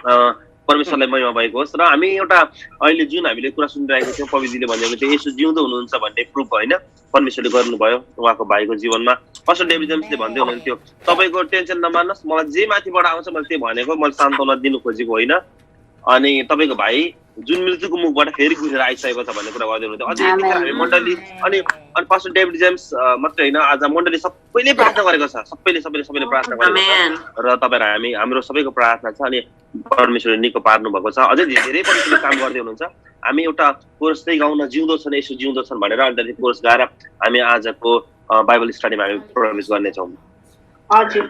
परमेश्वरलाई महिमा भएको होस्। र हामी एउटा अहिले जुन हामीले कुरा सुनिरहेको थियौँ, पवित्रले भनेको थियो येशू जिउँदो हुनुहुन्छ भन्ने प्रुफ होइन परमेश्वरले गर्नुभयो उहाँको भाइको जीवनमा। पास्टर डेभिड जेम्सले भन्दै हुनुहुन्थ्यो, तपाईँको टेन्सन नमान्नुहोस्, मलाई जे माथिबाट आउँछ मैले त्यो भनेको, मैले सान्त्वना दिनु खोजेको होइन, अनि तपाईँको भाइ जुन मृत्युको मुखबाट फेरि गुजेर आइसकेको छ भन्ने कुरा गर्दै हुनुहुन्थ्यो। अझै यतिखेर हामी मण्डली अनि पास्टर डेभिड जेम्स मात्रै होइन, आज मण्डली सबैले प्रार्थना गरेको छ, सबैले प्रार्थना गरेको छ, र तपाईँहरू हाम्रो सबैको प्रार्थना छ। अनि परमेश्वरले निको पार्नु भएको छ। अझै धेरै परमेश्वरले काम गर्दै हुनुहुन्छ। हामी एउटा कोरस चाहिँ गाउन जिउँदो छन् यसो जिउँदो छन् भनेर अनि कोरस गाएर हामी आजको बाइबल स्टडीमा हामी प्रवेश गर्नेछौँ।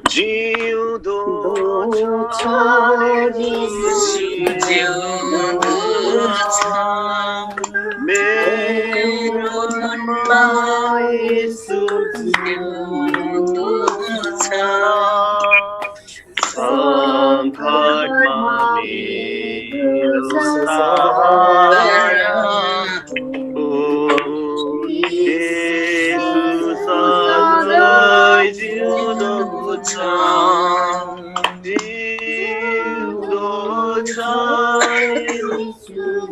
जिउँदो छ मेरो मनमा येशू जिउँदो छ, सङ्कटमा मेरो सहारा, ओ येशू सँगै जिउँदो छ, जिउँदो छ,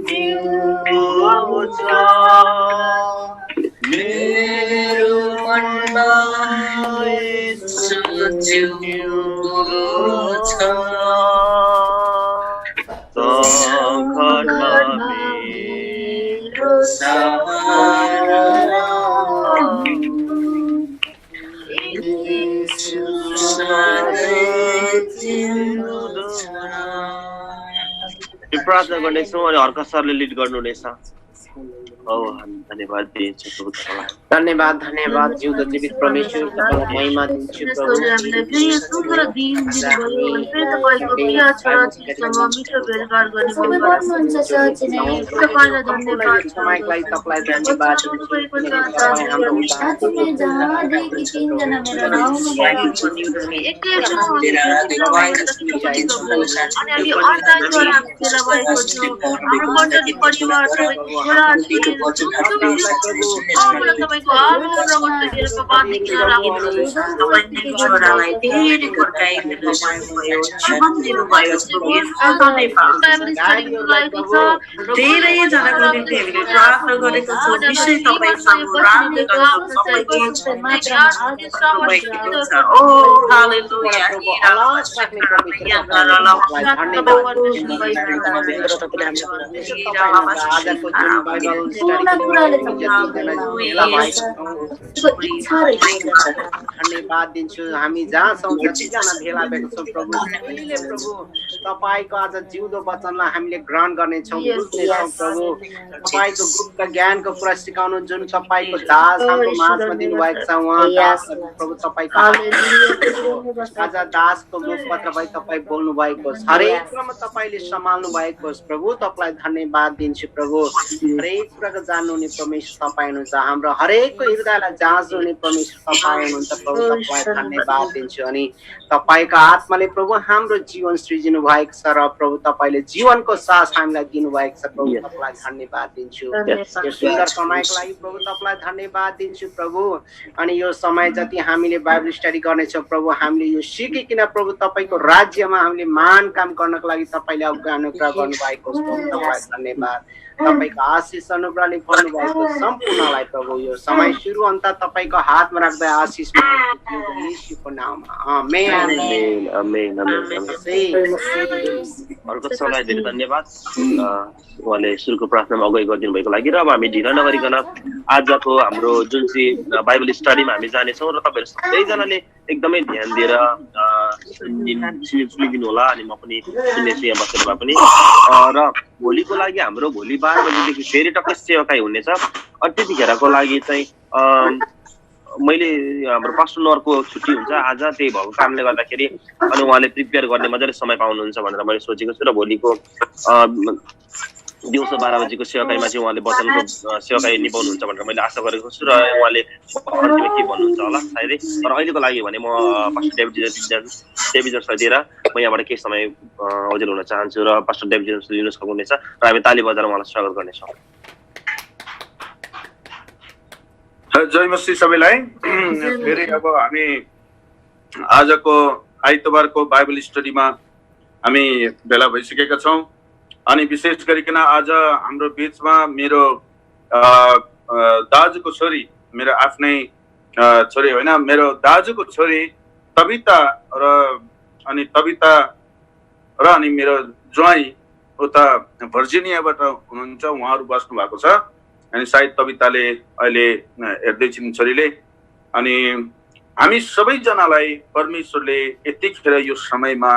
जिउँदो छ, मेरो मनमा येशू जिउँदो छ, सङ्कटमा मेरो सहारा, येशू सँगै जिउँदो छ। प्रार्थना गर्नेछौँ अनि हर्क सरले लिड गर्नुहुनेछ। धन्यवाद दिन्छु प्रभु तपाईँलाई। धन्यवाद जिउँदो जीवित परमेश्वर तपाईँलाई महिमा दिन्छु प्रभु। समयलाई तपाईँलाई धन्यवाद धेरैजनाको निम्ति हामीले प्रार्थना गरेको छौँ, विषय तपाईँसँग राखेको छौँ, सबैको ओ हालेलुया। धन्यवाद दिन्छु। हामी जहाँ छौँ जतिजना भेला भएको छौँ प्रभु, प्रभु तपाईँको आज जिउँदो वचनलाई हामीले ग्रहण गर्नेछौँ, बुझ्नेछौँ प्रभु। तपाईँको गुप्त ज्ञानको कुरा सिकाउनु जुन तपाईँको दास हाम्रो माझमा दिनुभएको छ, उहाँ प्रभु तपाईँको आज दासको मुखपत्र भई तपाईँ बोल्नु भएको छ, हरेक कुरामा तपाईँले सम्हाल्नु भएको होस् प्रभु। तपाईँलाई धन्यवाद दिन्छु प्रभु। हरेक कुराको जान्नुहुने परमेश्वर तपाईँ हुनुहुन्छ, हाम्रो हरेकको हृदयलाई जाँच्नुहुने परमेश्वर तपाईँ हुनुहुन्छ प्रभु। तपाईँलाई धन्यवाद दिन्छु। अनि तपाईँको आत्माले प्रभु हाम्रो जीवन सृजिनु भएको छ र प्रभु तपाईँले जीवनको सास हामीलाई दिनुभएको छ प्रभु। तपाईँलाई धन्यवाद दिन्छु यो सुन्दर समयको लागि प्रभु। तपाईँलाई धन्यवाद दिन्छु प्रभु। अनि यो समय जति हामीले बाइबल स्टडी गर्नेछौँ प्रभु, हामीले यो सिकिकन प्रभु तपाईँको राज्यमा हामीले मान काम गर्नको लागि तपाईँले अनुग्रह गर्नुभएको छ प्रभु। तपाईँलाई धन्यवाद। तपाईँको आशिष अनुग्रहले भर्नु भएको सम्पूर्णलाई प्रभु यो समय सुरु अन्त तपाईँको हातमा राख्दै आशिष येशूको नाममा आमेन आमेन आमेन आमेन। अर्को सरलाई धेरै धन्यवाद, उहाँले सुरुको प्रार्थनामा अगुवाई गरिदिनु भएको लागि। र अब हामी ढिला नगरिकन आजको हाम्रो जुन चाहिँ बाइबल स्टडीमा हामी जानेछौँ र तपाईँहरू सबैजनाले एकदमै ध्यान दिएर सुनिदिनु होला। अनि म पनि सुन्नेछु यहाँ बसेर भए पनि। र भोलिको लागि हाम्रो भोलि 12 बजीदेखि फेरि टक्कै सेवाकाई हुनेछ। अनि त्यतिखेरको लागि चाहिँ मैले हाम्रो पास्टर नरको छुट्टी हुन्छ आज, त्यही भएको कारणले गर्दाखेरि अनि उहाँले प्रिपेयर गर्ने मजाले समय पाउनुहुन्छ भनेर मैले सोचेको छु। र भोलिको दिउँसो 12 बजीको सेवाकाईमा चाहिँ उहाँले वचनको सेवाकाई निभाउनुहुन्छ भनेर मैले आशा गरेको छु। र उहाँले अन्तिममा के भन्नुहुन्छ होला सायदै। तर अहिलेको लागि भने म पास्टर डेभिड दिएर म यहाँबाट केही समय ओजेल हुन चाहन्छु र पास्टर डेभिड लिनु सक्नुहुनेछ र हामी ताली बजाएर उहाँलाई स्वागत गर्नेछौँ। जय मसीह सबैलाई। फेरि अब हामी आजको आइतबारको बाइबल स्टडीमा हामी भेला भइसकेका छौँ। अनि विशेष गरिकन आज हाम्रो बीचमा मेरो दाजुको छोरी, मेरो आफ्नै छोरी होइन, मेरो दाजुको छोरी तबिता र अनि मेरो ज्वाइँ उता भर्जिनियाबाट हुनुहुन्छ, उहाँहरू बस्नु भएको छ। अनि सायद तबिताले अहिले हेर्दैछिन् छोरीले। अनि हामी सबैजनालाई परमेश्वरले यतिखेर यो समयमा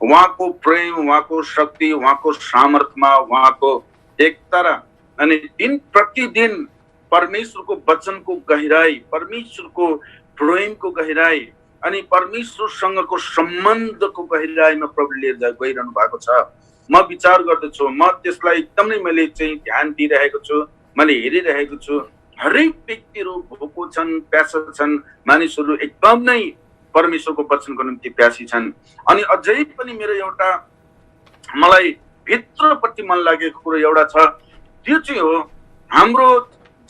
उहाँको प्रेम, उहाँको शक्ति, उहाँको सामर्थ्यमा, उहाँको एकता अनि दिन प्रतिदिन परमेश्वरको वचनको गहिराई, परमेश्वरको प्रेमको गहिराई अनि परमेश्वरसँगको सम्बन्धको गहिराईमा प्रभुले लिएर गइरहनु भएको छ। म विचार गर्दछु, म त्यसलाई एकदमै मैले चाहिँ ध्यान दिइरहेको छु, मैले हेरिरहेको छु। हरेक व्यक्तिहरू भोको छन्, प्यासा छन्, मानिसहरू एकदम नै परमेश्वरको वचनको निम्ति प्यासी छन्। अनि अझै पनि मेरो एउटा मलाई भित्रपट्टि मन लागेको कुरो एउटा छ, त्यो चाहिँ हो हाम्रो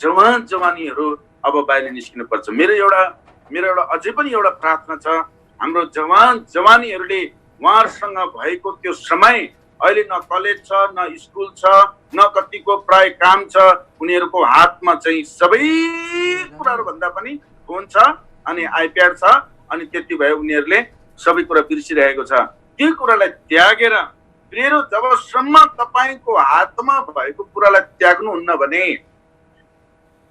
जवान जवानीहरू अब बाहिर निस्किनु पर्छ। मेरो एउटा अझै पनि एउटा प्रार्थना छ, हाम्रो जवान जवानीहरूले उहाँहरूसँग भएको त्यो समय, अहिले न कलेज छ, न स्कुल छ, न कतिको प्राय काम छ, उनीहरूको हातमा चाहिँ सबै कुराहरू भन्दा पनि फोन छ अनि आइप्याड छ। अनि त्यति भए उनीहरूले सबै कुरा बिर्सिरहेको छ। त्यो कुरालाई त्यागेर प्रियहरू, जबसम्म तपाईँको हातमा भएको कुरालाई त्याग्नुहुन्न भने,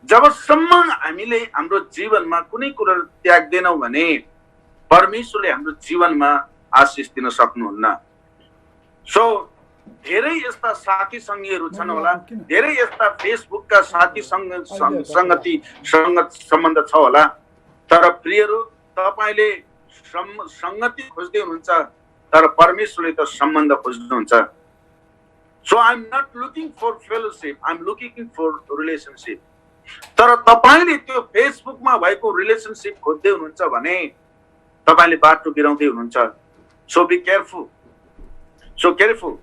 जबसम्म हामीले हाम्रो जीवनमा कुनै कुरा त्याग्दैनौँ भने परमेश्वरले हाम्रो जीवनमा आशिष दिन सक्नुहुन्न। सो धेरै यस्ता साथी सङ्गीहरू छन् होला, धेरै यस्ता फेसबुकका साथी सङ्गत सम्बन्ध छ होला, तर प्रियहरू तपाईले संगति खोज्दै हुनुहुन्छ, तर परमेश्वरले त सम्बन्ध खोज्नुहुन्छ। So I am not looking for fellowship, I am looking for relationship. तर तपाईले त्यो फेसबुकमा भएको रिलेसनशिप खोज्दै हुनुहुन्छ भने तपाईले बाटो बिराउँदै हुनुहुन्छ। So be careful, so careful.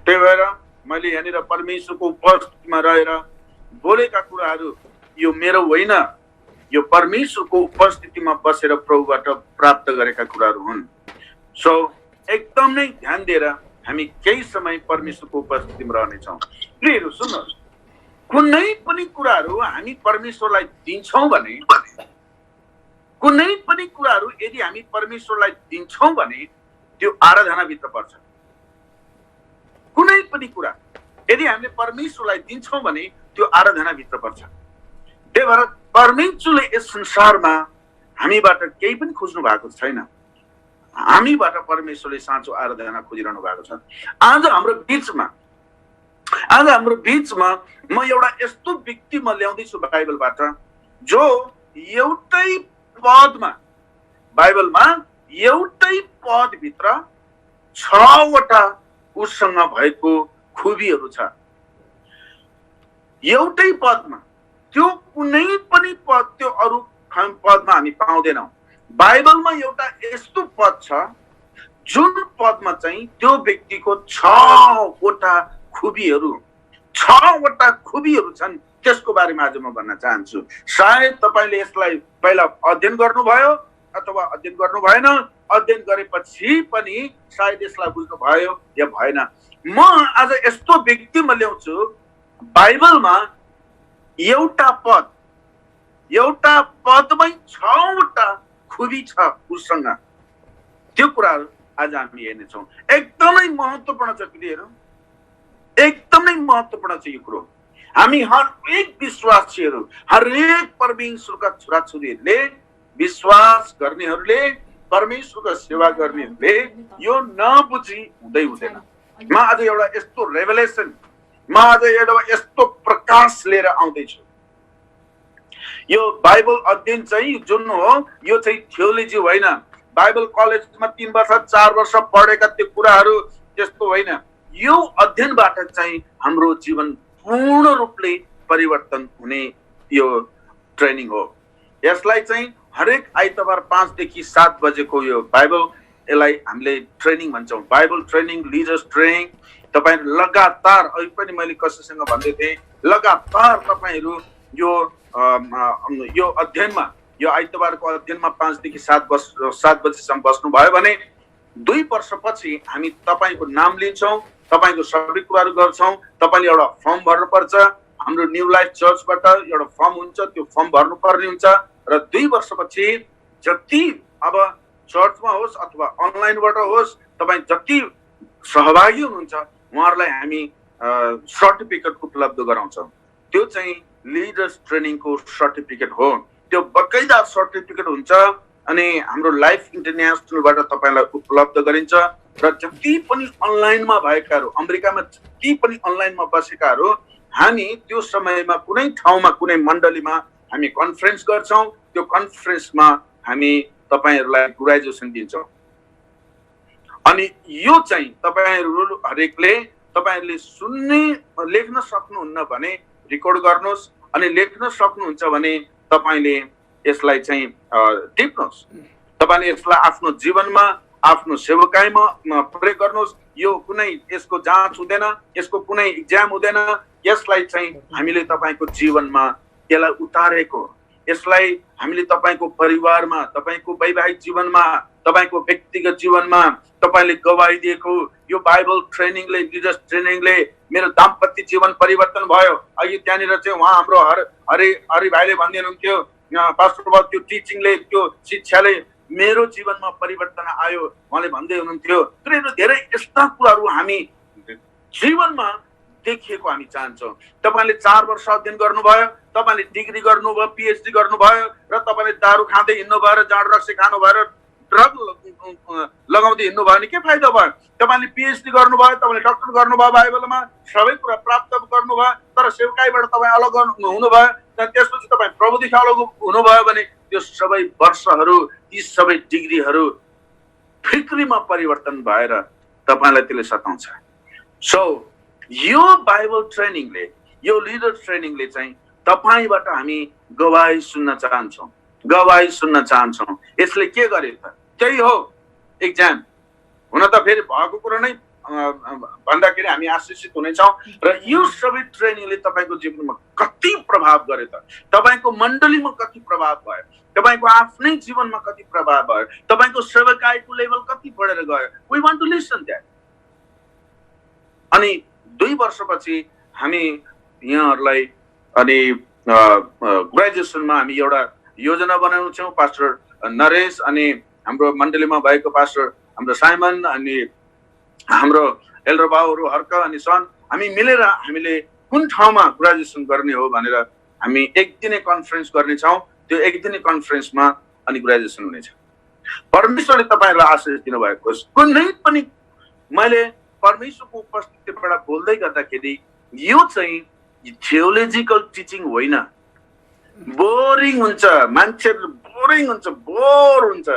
त्यही भएर मैले यहाँनिर परमेश्वरको उपस्थितिमा रहेर बोलेका कुराहरू यो मेरो होइन, यो परमेश्वरको उपस्थितिमा बसेर प्रभुबाट प्राप्त गरेका कुराहरू हुन्। सो एकदम नै ध्यान दिएर हामी केही समय परमेश्वरको उपस्थितिमा रहनेछौँ। प्रियहरू सुन्नुहोस्, कुनै पनि कुराहरू हामी परमेश्वरलाई दिन्छौँ भने, कुनै पनि कुराहरू यदि हामी परमेश्वरलाई दिन्छौँ भने त्यो आराधनाभित्र पर्छ। कुनै पनि कुरा यदि हामीले परमेश्वरलाई दिन्छौँ भने त्यो आराधनाभित्र पर्छ। त्यही भएर परमेश्वरले यस संसारमा हामीबाट केही पनि खोज्नु भएको छैन, हामीबाट परमेश्वरले साँचो आराधना खोजिरहनु भएको छ। आज हाम्रो बिचमा म एउटा यस्तो व्यक्ति म ल्याउँदैछु बाइबलबाट, जो एउटै पदमा, बाइबलमा एउटै पदभित्र 6वटा उसँग भएको खुबीहरू छ। एउटै पदमा, त्यो कुनै पनि पद त्यो अरू पदमा हामी पाउँदैनौँ। बाइबलमा एउटा यस्तो पद छ जुन पदमा चाहिँ त्यो व्यक्तिको 6वटा खुबीहरू छन्। त्यसको बारेमा आज म भन्न चाहन्छु। सायद तपाईले यसलाई पहिला अध्ययन गर्नुभयो अथवा अध्ययन गर्नु भएन, अध्ययन गरेपछि पनि सायद यसलाई बुझ्नु भयो या भएन। म आज यस्तो व्यक्ति म ल्याउँछु, बाइबलमा एउटा पदमै 6वटा खुबी छ उसँग। त्यो कुराहरू आज हामी हेर्नेछौँ। एकदमै महत्त्वपूर्ण छ प्रियहरू, एकदमै महत्त्वपूर्ण छ यो कुरो। हामी हरेक विश्वासीहरू, हरेक परमेश्वरका छोराछोरीहरूले, विश्वास गर्नेहरूले, परमेश्वरको सेवा गर्नेहरूले यो नबुझी हुँदैन। म आज एउटा यस्तो रेभलेसन, म आज एउटा यस्तो प्रकाश लिएर आउँदैछु। यो बाइबल अध्ययन चाहिँ जुन हो, यो चाहिँ थियोलोजी होइन। बाइबल कलेजमा 3 वर्ष 4 वर्ष पढेका त्यो कुराहरू त्यस्तो होइन। यो अध्ययनबाट चाहिँ हाम्रो जीवन पूर्ण रूपले परिवर्तन हुने यो ट्रेनिङ हो। यसलाई चाहिँ हरेक आइतबार 5 देखि 7 बजेको यो बाइबल, यसलाई हामीले ट्रेनिङ भन्छौँ, बाइबल ट्रेनिङ, लिडर्स ट्रेनिङ। तपाईँ लगातार, अहिले पनि मैले कसैसँग भन्दै थिएँ, लगातार तपाईँहरू यो अध्ययनमा, यो आइतबारको अध्ययनमा 5 देखि 7 बजेसम्म बस्नुभयो भने 2 वर्षपछि हामी तपाईको नाम लिन्छौँ, तपाईको सबै कुराहरू गर्छौँ। तपाईले एउटा फर्म भर्नुपर्छ, हाम्रो न्यू लाइफ चर्चबाट एउटा फर्म हुन्छ, त्यो फर्म भर्नुपर्ने हुन्छ। र 2 वर्षपछि जति अब चर्चमा होस् अथवा अनलाइनबाट होस्, तपाईँ जति सहभागी हुनुहुन्छ उहाँहरूलाई हामी सर्टिफिकेट उपलब्ध गराउँछौँ। त्यो चाहिँ लिडर्स ट्रेनिङको सर्टिफिकेट हो। त्यो बकाइदा सर्टिफिकेट हुन्छ अनि हाम्रो लाइफ इन्टरनेसनलबाट तपाईँलाई उपलब्ध गरिन्छ। र जति पनि अनलाइनमा भएकाहरू, अमेरिकामा जति पनि अनलाइनमा बसेकाहरू, हामी त्यो समयमा कुनै ठाउँमा कुनै मण्डलीमा हामी कन्फरेन्स गर्छौँ। त्यो कन्फरेन्समा हामी तपाईहरूलाई ग्रेजुएसन दिन्छौँ। अनि यो चाहिँ तपाईहरू हरेकले तपाईहरूले सुन्ने लेख्न सक्नुहुन्न भने रेकर्ड गर्नुहोस्, अनि लेख्न सक्नुहुन्छ भने तपाईले यसलाई चाहिँ टिप्नुहोस्। तपाईले यसलाई आफ्नो जीवनमा, आफ्नो सेवकाईमा प्रयोग गर्नुहोस्। यो कुनै यसको जाँच हुँदैन, यसको कुनै इक्जाम हुँदैन। यसलाई चाहिँ हामीले तपाईको जीवनमा यसलाई उतारेको, यसलाई हामीले तपाईको परिवारमा, तपाईको वैवाहिक जीवनमा, तपाईको व्यक्तिगत जीवनमा तपाईले गवाही दिएको यो बाइबल ट्रेनिङले, लिडर्स ट्रेनिङले मेरो दाम्पत्य जीवन परिवर्तन भयो। अघि त्यहाँनिर चाहिँ उहाँ हाम्रो हरि भाइले भन्दै हुनुहुन्थ्यो, पास्टर बाबु त्यो टिचिङले, त्यो शिक्षाले मेरो जीवनमा परिवर्तन आयो उहाँले भन्दै हुनुहुन्थ्यो। धेरै यस्ता कुराहरू हामी जीवनमा देखिएको हामी चाहन्छौँ। तपाईले 4 वर्ष अध्ययन गर्नुभयो, तपाईले डिग्री गर्नुभयो, पिएचडी गर्नुभयो र तपाईले दारू खाँदै हिँड्नु भयो र जाँड रक्सी खानु भयो र ड्रग लगाउँदै हिँड्नु भयो भने के फाइदा भयो? तपाईले पिएचडी गर्नुभयो, तपाईले डक्टर गर्नुभयो, बाइबलमा सबै कुरा प्राप्त गर्नुभयो, तर सेवकाईबाट तपाईँ अलग हुनुभयो, त्यसपछि तपाईँ प्रभुदेखि अलग हुनुभयो भने त्यो सबै वर्षहरू, ती सबै डिग्रीहरू फिक्रीमा परिवर्तन भएर तपाईलाई त्यसले सताउँछ। सो यो बाइबल ट्रेनिङले, यो लिडर ट्रेनिङले चाहिँ तपाईबाट हामी गवाही सुन्न चाहन्छौँ, गवाही सुन्न चाहन्छौँ। यसले के गरे त? त्यही हो एक्जाम। हुन त फेरि भएको कुरा नै भन्दाखेरि हामी आशिषित हुनेछौँ। र यो सबै ट्रेनिङले तपाईँको जीवनमा कति प्रभाव गरे त? तपाईँको मण्डलीमा कति प्रभाव भयो? तपाईँको आफ्नै जीवनमा कति प्रभाव भयो? तपाईँको सेवकाईको लेभल कति बढेर गयो? We want to listen that. अनि 2 वर्षपछि हामी यहाँहरूलाई अनि ग्रेजुएसनमा हामी एउटा योजना बनाउनु छौँ। पास्टर नरेश अनि हाम्रो मण्डलीमा भएको पास्टर हाम्रो साइमन अनि हाम्रो एल्डर बाबुहरू हर्क अनि सन, हामी मिलेर हामीले कुन ठाउँमा ग्रेजुएसन गर्ने हो भनेर हामी एक दिने कन्फरेन्स गर्नेछौँ। त्यो एक दिने कन्फरेन्समा अनि ग्रेजुएसन हुनेछ। परमेश्वरले तपाईँहरूलाई आशिष दिनुभएको होस्। कुनै पनि मैले परमेश्वरको उपस्थितिबाट बोल्दै गर्दाखेरि यो चाहिँ थियोलोजिकल टिचिङ होइन। बोरिङ हुन्छ, मान्छेहरू बोरिङ हुन्छ, बोर हुन्छ।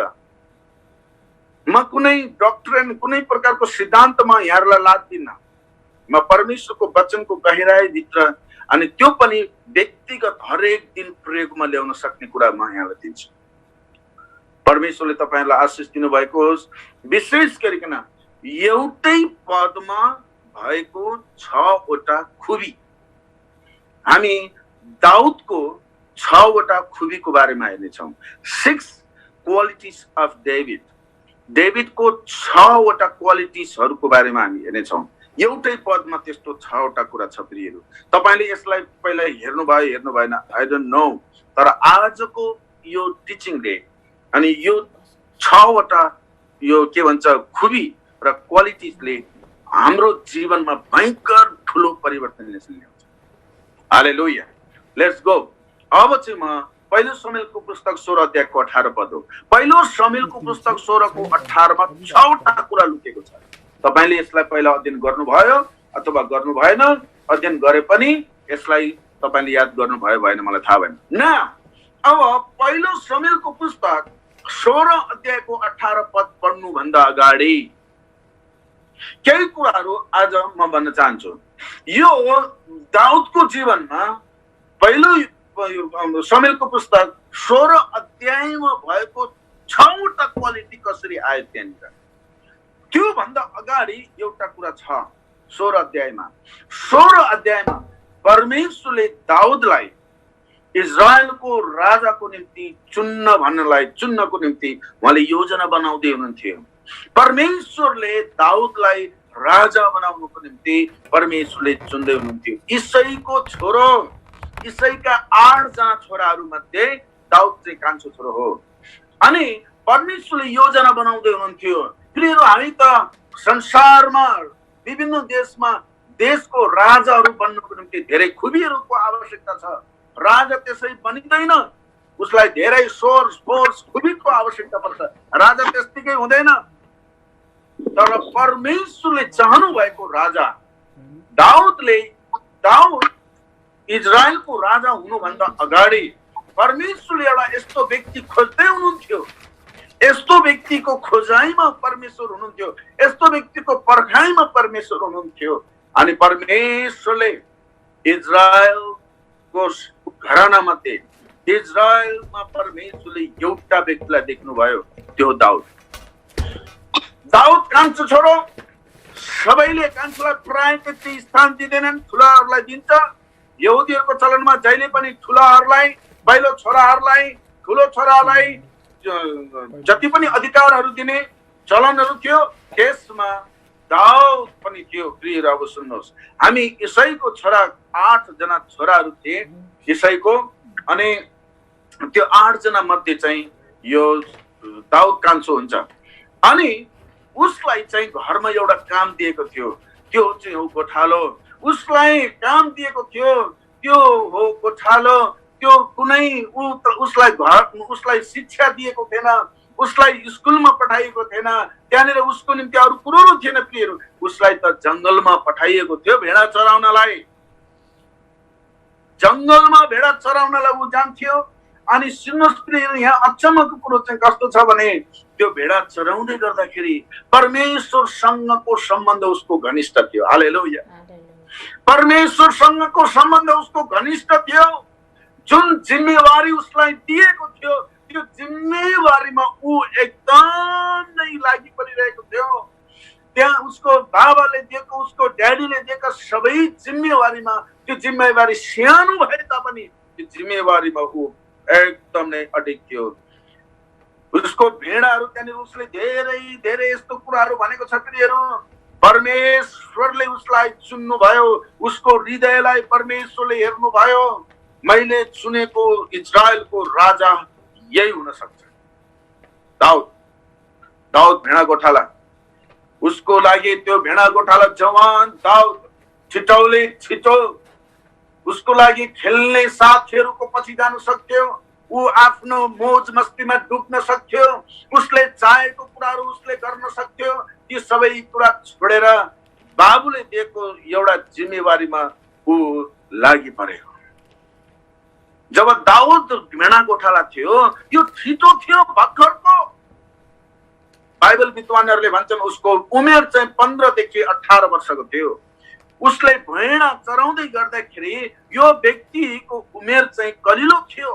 म कुनै डक्ट्रिन, कुनै प्रकारको सिद्धान्तमा यहाँहरूलाई लादिन्न। म परमेश्वरको वचनको गहिराईभित्र, अनि त्यो पनि व्यक्तिगत हरेक दिन प्रयोगमा ल्याउन सक्ने कुरा म यहाँलाई दिन्छु। परमेश्वरले तपाईँहरूलाई आशिष दिनुभएको होस्। विशेष गरिकन एउटै पदमा भएको 6 वटा खुबी, हामी दाउदको 6 वटा खुबीको बारेमा हेर्नेछौँ। 6 क्वालिटिज अफ डेभिड। डेभिडको 6 वटा क्वालिटिजहरूको बारेमा हामी हेर्नेछौँ। एउटै पदमा त्यस्तो 6 वटा कुरा छ प्रियहरू। तपाईले यसलाई पहिला हेर्नु भएन, आई डोन्ट नो, तर आजको यो टिचिङले अनि यो 6 वटा यो के भन्छ खुबी र क्वालिटिजले हाम्रो जीवनमा भयंकर ठुलो परिवर्तन ल्याउँछ। हालेलुया, लेट्स गो। अब चाहिँ म पहिलो शमूएलको पुस्तक 16 अध्यायको 18 पद हो। पहिलो शमूएलको पुस्तक 16 को 18 मा 6 वटा कुरा लुकेको छ। तपाईले यसलाई पहिला अध्ययन गर्नुभयो अथवा गर्नु भएन, अध्ययन गरे पनि यसलाई तपाईले याद गर्नुभयो भएन मलाई थाहा भएन। न अब पहिलो शमूएलको पुस्तक 16 अध्यायको 18 पद पढ्नु भन्दा अगाडि केही कुराहरू आज म भन्न चाहन्छु। यो दाउदको जीवनमा पहिलो शमूएलको पुस्तक 16 अध्यायमा भएको 6 वटा क्वालिटी कसरी आयो त्यहाँनिर, त्यो भन्दा अगाडि एउटा कुरा छ। 16 अध्यायमा परमेश्वरले दाउदलाई इजरायलको राजाको निम्ति चुन्नको निम्ति उहाँले योजना बनाउँदै हुनुहुन्थ्यो। परमेश्वरले दाउदलाई राजा बनाउनुको निम्ति परमेश्वरले चुन्दै हुनुहुन्थ्यो। इसैको छोरो, इसैका 8 जना छोराहरू मध्ये दाउद चाहिँ कान्छो छोरो हो। अनि परमेश्वरले योजना बनाउँदै हुनुहुन्थ्यो। प्रियहरू, हामी त संसारमा विभिन्न देशमा देशको राजाहरू बन्नुको निम्ति धेरै खुबीहरूको आवश्यकता छ। राजा त्यसै बनिँदैन, उसलाई धेरै सोर्स फोर्स खुबीको आवश्यकता पर्छ। राजा त्यस्तिकै हुँदैन। तर परमेश्वरले चाहनु भएको राजा दाउद इजरायलको राजा हुनुभन्दा अगाडि परमेश्वरले एउटा यस्तो व्यक्ति खोज्दै हुनुहुन्थ्यो। यस्तो व्यक्तिको खोजाइमा परमेश्वर हुनुहुन्थ्यो। यस्तो व्यक्तिको पर्खाइमा परमेश्वर हुनुहुन्थ्यो। अनि परमेश्वरले इजरायलको घराना मध्ये इजरायलमा परमेश्वरले एउटा व्यक्तिलाई देख्नुभयो, त्यो दाउद। दाउद कान्छो छोरो, सबैले कान्छोलाई प्राय त्यति स्थान दिँदैनन्, ठुलाहरूलाई दिन्छ। यहुदीहरूको चलनमा जहिले पनि ठुलाहरूलाई, पहिलो छोराहरूलाई, ठुलो छोरालाई जति पनि अधिकारहरू दिने चलनहरू थियो, त्यसमा दाउद पनि थियो। प्रिय अब सुन्नुहोस्, हामी इसैको छोरा 8 जना छोराहरू थिए इसैको। अनि त्यो 8 जना मध्ये चाहिँ यो दाउद कान्छो हुन्छ। अनि उसलाई चाहिँ घरमा एउटा काम दिएको थियो, त्यो चाहिँ हो गोठालो। उसलाई काम दिएको थियो, त्यो हो गोठालो। त्यो कुनै उसलाई शिक्षा दिएको थिएन, उसलाई स्कुलमा पठाइएको थिएन, त्यहाँनिर उसको निम्ति अरू कुरो थिएन। प्रियहरू, उसलाई त जङ्गलमा पठाइएको थियो भेडा चराउनलाई। जङ्गलमा भेडा चराउनलाई ऊ जान्थ्यो। अनि सुन्नुहोस् प्रियहरू, यहाँ अचम्मको कुरो चाहिँ कस्तो छ भने त्यो भेडा चराउँदै गर्दाखेरि परमेश्वरसँगको सम्बन्ध उसको घनिष्ठ थियो। हालेलुया। परमेश्वरसँगको सम्बन्ध उसको घनिष्ठ थियो। जुन जिम्मेवारी उसलाई दिएको थियो, त्यो जिम्मेवारीमा ऊ एकदमै लागि परिरहेको थियो। त्यहाँ उसको बाबाले दिएको, उसको ड्याडीले दिएको सबै जिम्मेवारीमा, त्यो जिम्मेवारी सानो भए तापनि त्यो जिम्मेवारीमा ऊ एकदम नै अडिग थियो। उसको भेडाहरू त्यहाँनिर उसले धेरै धेरै यस्तो कुराहरू भनेको छ। प्रियहरू, परमेश्वरले उसलाई चुन्नु भयो, उसको हृदयलाई परमेश्वरले हेर्नु भयो। मैले चुनेको इजरायलको राजा यही हुन सक्छ। दाउद भेडा गोठाला, उसको लागि त्यो भेडा गोठाला जवान दाउद छिटो उसको लागि खेल्ने साथीहरूको पछि जान सक्थ्यो। ऊ आफ्नो मोज मस्तीमा डुब्न सक्थ्यो। उसले चाहेको कुराहरू उसले गर्न सक्थ्यो। ती सबै कुरा छोडेर बाबुले दिएको एउटा जिम्मेवारीमा ऊ लागि पऱ्यो। जब दाउद भेडा गोठाला थियो, यो छिटो थियो, भर्खरको। बाइबल विद्वानहरूले भन्छन् उसको उमेर चाहिँ 15 देखि 18 वर्षको थियो। उसले भेडा चराउँदै गर्दाखेरि यो व्यक्तिको उमेर चाहिँ कलिलो थियो।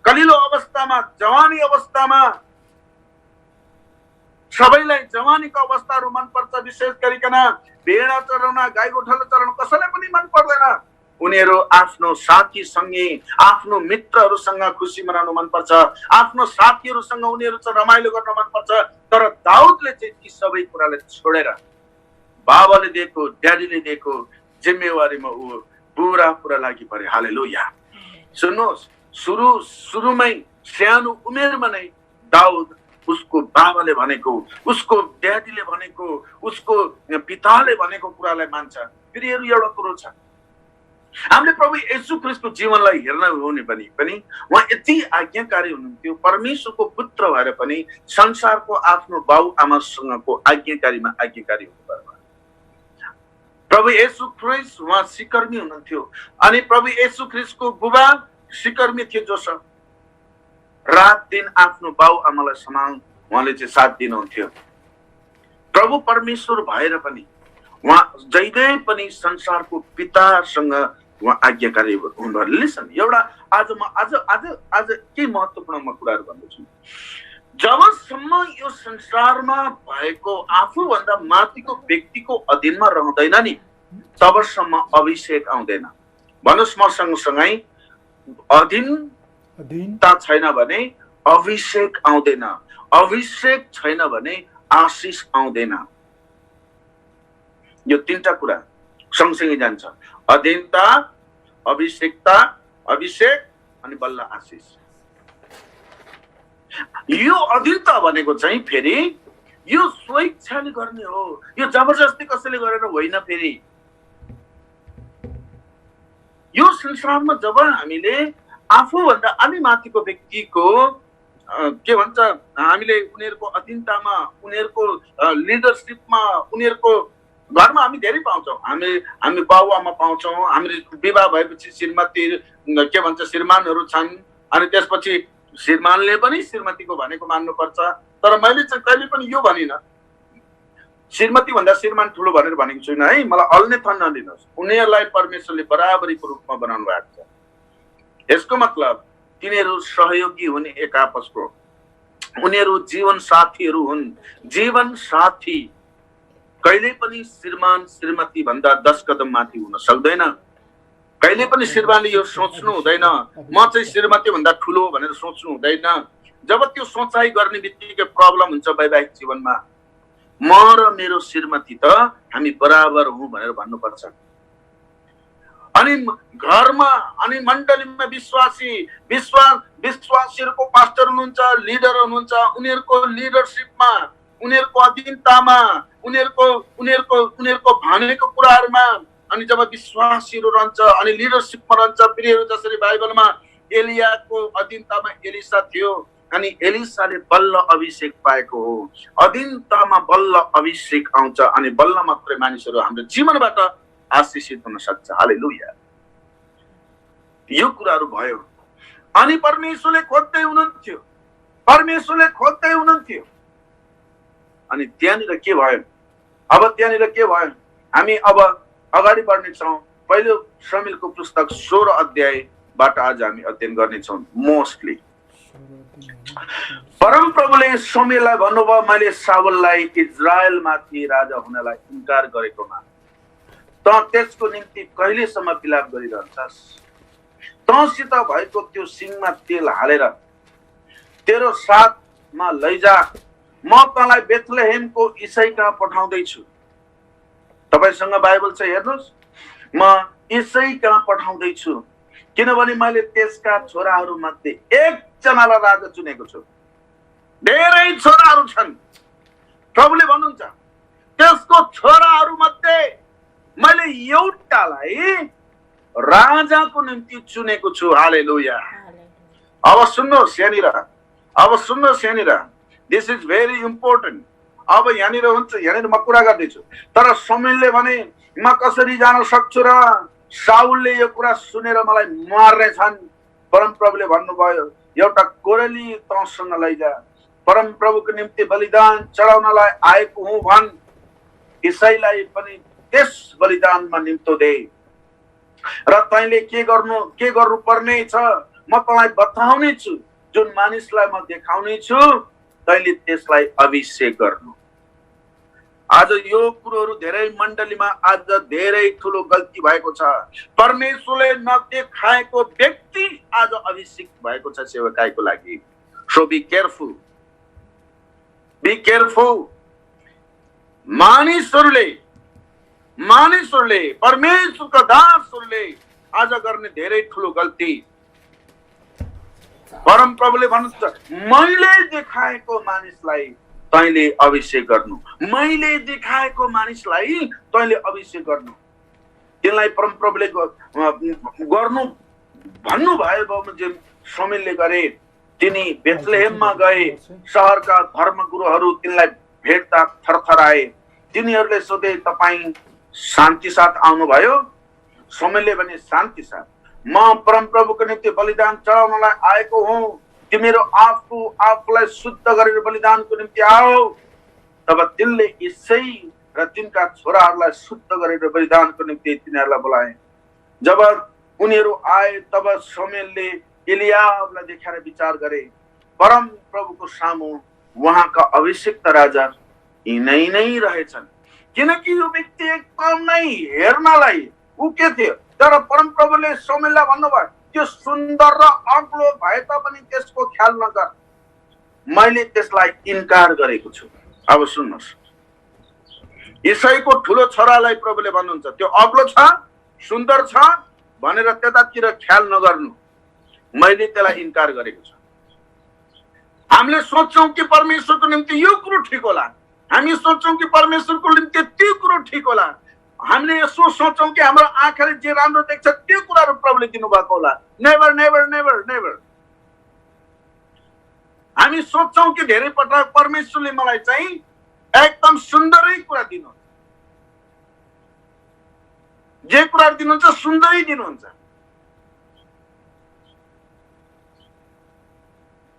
कलिलो अवस्थामा, जवानी अवस्थामा, सबैलाई जवानीको अवस्थाहरू मनपर्छ। विशेष गरिकन भेडा चराउन, गाई गोठाला चराउन कसैलाई पनि मन पर्दैन। उनीहरू आफ्नो साथीसँगै, आफ्नो मित्रहरूसँग खुसी मनाउनु मनपर्छ। आफ्नो साथीहरूसँग उनीहरू चाहिँ रमाइलो गर्न मनपर्छ। तर दाउदले चाहिँ ती सबै कुरालाई छोडेर बाबाले दिएको, ड्याडीले दिएको जिम्मेवारीमा ऊ पुरा लागि परे। हालेलुया। सुन्नुहोस्, सुरुमै सानो उमेरमा नै दाउद उसको बाबाले भनेको, उसको ड्याडीले भनेको, उसको पिताले भनेको कुरालाई मान्छ। प्रियहरू, एउटा कुरो छ, हामीले प्रभु येशू ख्रीष्टको जीवनलाई हेर्न हो पनि उहाँ यति आज्ञाकारी हुनुहुन्थ्यो। परमेश्वरको पुत्र भएर पनि संसारको आफ्नो बाउ आमासँगको आज्ञाकारीमा आज्ञाकारी हुनुभयो। प्रभु येशू ख्रीष्ट उहाँ सिकर्मी हुनुहुन्थ्यो। अनि प्रभु येशू ख्रीष्टको बुबा सिकर्मी थिए, जोसेफ। रात दिन आफ्नो बाउ आमालाई सम्हाल्न उहाँले चाहिँ साथ दिनुहुन्थ्यो। प्रभु परमेश्वर भएर पनि उहाँ जहिले पनि संसारको पितासँग उहाँ आज्ञाकारी हुनुभयो। लिसन, एउटा आज के महत्त्वपूर्ण म कुराहरू भन्दैछु। जबसम्म यो संसारमा भएको आफूभन्दा माथिको व्यक्तिको अधीनमा रहँदैन नि, तबसम्म अभिषेक आउँदैन। भन्नुहोस् म सँगसँगै, अधीनता छैन भने अभिषेक आउँदैन। अभिषेक छैन भने आशिष आउँदैन। यो तीनटा कुरा सँगसँगै जान्छ, अधीनता, अभिषेकता, अभिषेक अनि बल्ल आशिष। यो अधीनता भनेको चाहिँ फेरि यो स्वेच्छाले गर्ने हो, यो जबरजस्ती कसैले गरेर होइन। फेरि यो संसारमा जब हामीले आफूभन्दा अलि माथिको व्यक्तिको के भन्छ, हामीले उनीहरूको अधीनतामा, उनीहरूको लिडरसिपमा, उनीहरूको घरमा हामी धेरै पाउँछौँ। हामी बाबुआमा पाउँछौँ, हामीले विवाह भएपछि श्रीमती के भन्छ श्रीमानहरू छन्, अनि त्यसपछि श्रीमानले पनि श्रीमतीको भनेको मान्नुपर्छ। तर मैले चाहिँ कहिले पनि यो भनिनँ श्रीमती भन्दा श्रीमान ठुलो भनेर भनेको छुइनँ है, मलाई अन्यथा नलिनुहोस्। उनीहरूलाई परमेश्वरले बराबरीको रूपमा बनाउनु भएको छ। यसको मतलब तिनीहरू सहयोगी हुन् एक आपसको, उनीहरू जीवन साथीहरू हुन्। जीवन साथी कहिले पनि श्रीमान श्रीमती भन्दा 10 कदम माथि हुन सक्दैन। कहिले पनि श्रीमानले यो सोच्नु हुँदैन म चाहिँ श्रीमती भन्दा ठुलो भनेर सोच्नु हुँदैन। जब त्यो सोचाइ गर्ने बित्तिकै प्रब्लम हुन्छ वैवाहिक जीवनमा। म र मेरो श्रीमती त हामी बराबर हौं भनेर भन्नुपर्छ। अनि घरमा अनि मण्डलीमा विश्वासीहरूको पास्टर हुनुहुन्छ, लिडर हुनुहुन्छ, उनीहरूको लिडरशिपमा, उनीहरूको अधीनतामा, उनीहरूको भनेको कुराहरूमा, अनि जब विश्वासीहरू रहन्छ अनि लिडरशिपमा रहन्छ, प्रियहरू जसरी बाइबलमा एलियाको अधीनतामा एलिसा थियो अनि एलिसाले बल्ल अभिषेक पाएको हो। अधीनतामा बल्ल अभिषेक आउँछ अनि बल्ल मात्रै मानिसहरू हाम्रो जीवनबाट आशीषित हुन सक्छ। हालेलुया। यो कुराहरू भयो। अनि परमेश्वरले खोज्दै हुनुहुन्थ्यो। अनि त्यहाँनिर के भयो? हामी अब अगाडि बढ्नेछौँ। पहिलो शमूएलको पुस्तक 16 अध्यायबाट आज हामी अध्ययन गर्नेछौँ। मोस्टली परम प्रभुले शमूएललाई भन्नुभयो, मैले शाऊललाई इजरायलमाथि राजा हुनलाई इन्कार गरेकोमा त त्यसको निम्ति कहिलेसम्म विलाप गरिरहन्छस्? तँसित भएको त्यो सिङमा तेल हालेर तेरो साथमा लैजा, म तँलाई बेथलेहेमको ईसाई कहाँ पठाउँदैछु। तपाईसँग बाइबल छ, हेर्नुहोस्, म ईसाई कहाँ पठाउँदैछु किनभने मैले त्यसका छोराहरू मध्ये एकजनालाई राजा चुनेको छु। धेरै छोराहरू छन्। प्रभुले भन्नुहुन्छ त्यसको छोराहरू मध्ये मैले एउटालाई राजाको निम्ति चुनेको छु। हालेलुया। अब सुन्नुहोस् यहाँनिर, दिस इज भेरी इम्पोर्टेन्ट। अब यहाँनिर म कुरा गर्दैछु। तर शमूएलले भने म कसरी जान सक्छु र शाऊलले यो कुरा सुनेर मलाई मार्ने छन्। परम प्रभुले भन्नुभयो, एउटा कोरेली तँसँग लैजा, परम प्रभुको निम्ति बलिदान चढाउनलाई आएको हुँ भन्। ईसाईलाई पनि त्यस बलिदानमा निम्तो दे र तैँले के गर्नु पर्ने छ म तँलाई बताउने छु। जुन मानिसलाई म देखाउने छु तैँले त्यसलाई अभिषेक गर्नु। आज यो कुरोहरू धेरै मण्डलीमा आज धेरै ठुलो गल्ती भएको छ। परमेश्वरले नदेखाएको व्यक्ति आज अभिषेक भएको छ सेवकाईको लागि। So be careful. मानिसहरूले परमेश्वरका दासहरूले आज गर्ने धेरै ठुलो गल्ती। परम प्रभुले भन्नुहुन्छ मैले देखाएको मानिसलाई तैँले अभिषेक गर्नु, मैले देखाएको मानिसलाई तैँले अभिषेक गर्नु। त्यसलाई परम प्रभुले गर्नु भन्नुभयो। जुन शमूएलले गरे, तिनी बेथलेहेममा गए, शहरका धर्मगुरुहरू तिनलाई भेट्दा थरथराए। तिनीहरूले सोधे तपाईँ शान्ति साथ आउनुभयो? शमूएलले भने शान्ति साथ, म परम प्रभुको निम्ति बलिदान चढाउनलाई आएको हुँ। तिमीहरू आफूलाई शुद्ध गरेर बलिदानको निम्ति आओ। तब तिनले ईसाई र तिनका छोराहरूलाई शुद्ध गरेर बलिदानको निम्ति तिनीहरूलाई बोलाए। जब उनीहरू आए तब शमूएलले एलियाबलाई देखाएर विचार गरे, परम प्रभुको सामु उहाँका अभिषिक्त राजा यिनै नै रहेछन्। किनकि यो व्यक्ति एकदम नै हेर्नलाई के थियो। तर परम प्रभुले शमूएललाई भन्नुभयो, त्यो सुन्दर र अग्लो भए तापनि त्यसको ख्याल नगर, मैले त्यसलाई इन्कार गरेको छु। अब सुन्नुहोस्, ईसाईको ठुलो छोरालाई प्रभुले भन्नुहुन्छ त्यो अग्लो छ, सुन्दर छ भनेर त्यतातिर ख्याल नगर्नु, मैले त्यसलाई इन्कार गरेको छु। हामीले सोच्छौँ कि परमेश्वरको निम्ति यो कुरो ठिक होला, हामी सोच्छौँ कि परमेश्वरको निम्ति त्यो कुरो ठिक होला, हामीले यसो सोच्छौँ कि हाम्रो आँखाले जे राम्रो देख्छ त्यो कुराहरू प्रभुले दिनुभएको होला। Never never never never. हामी सोच्छौँ कि धेरै पटक परमेश्वरले मलाई चाहिँ एकदम सुन्दरै कुरा दिनुहुन्छ, जे कुरा दिनुहुन्छ सुन्दरै दिनुहुन्छ।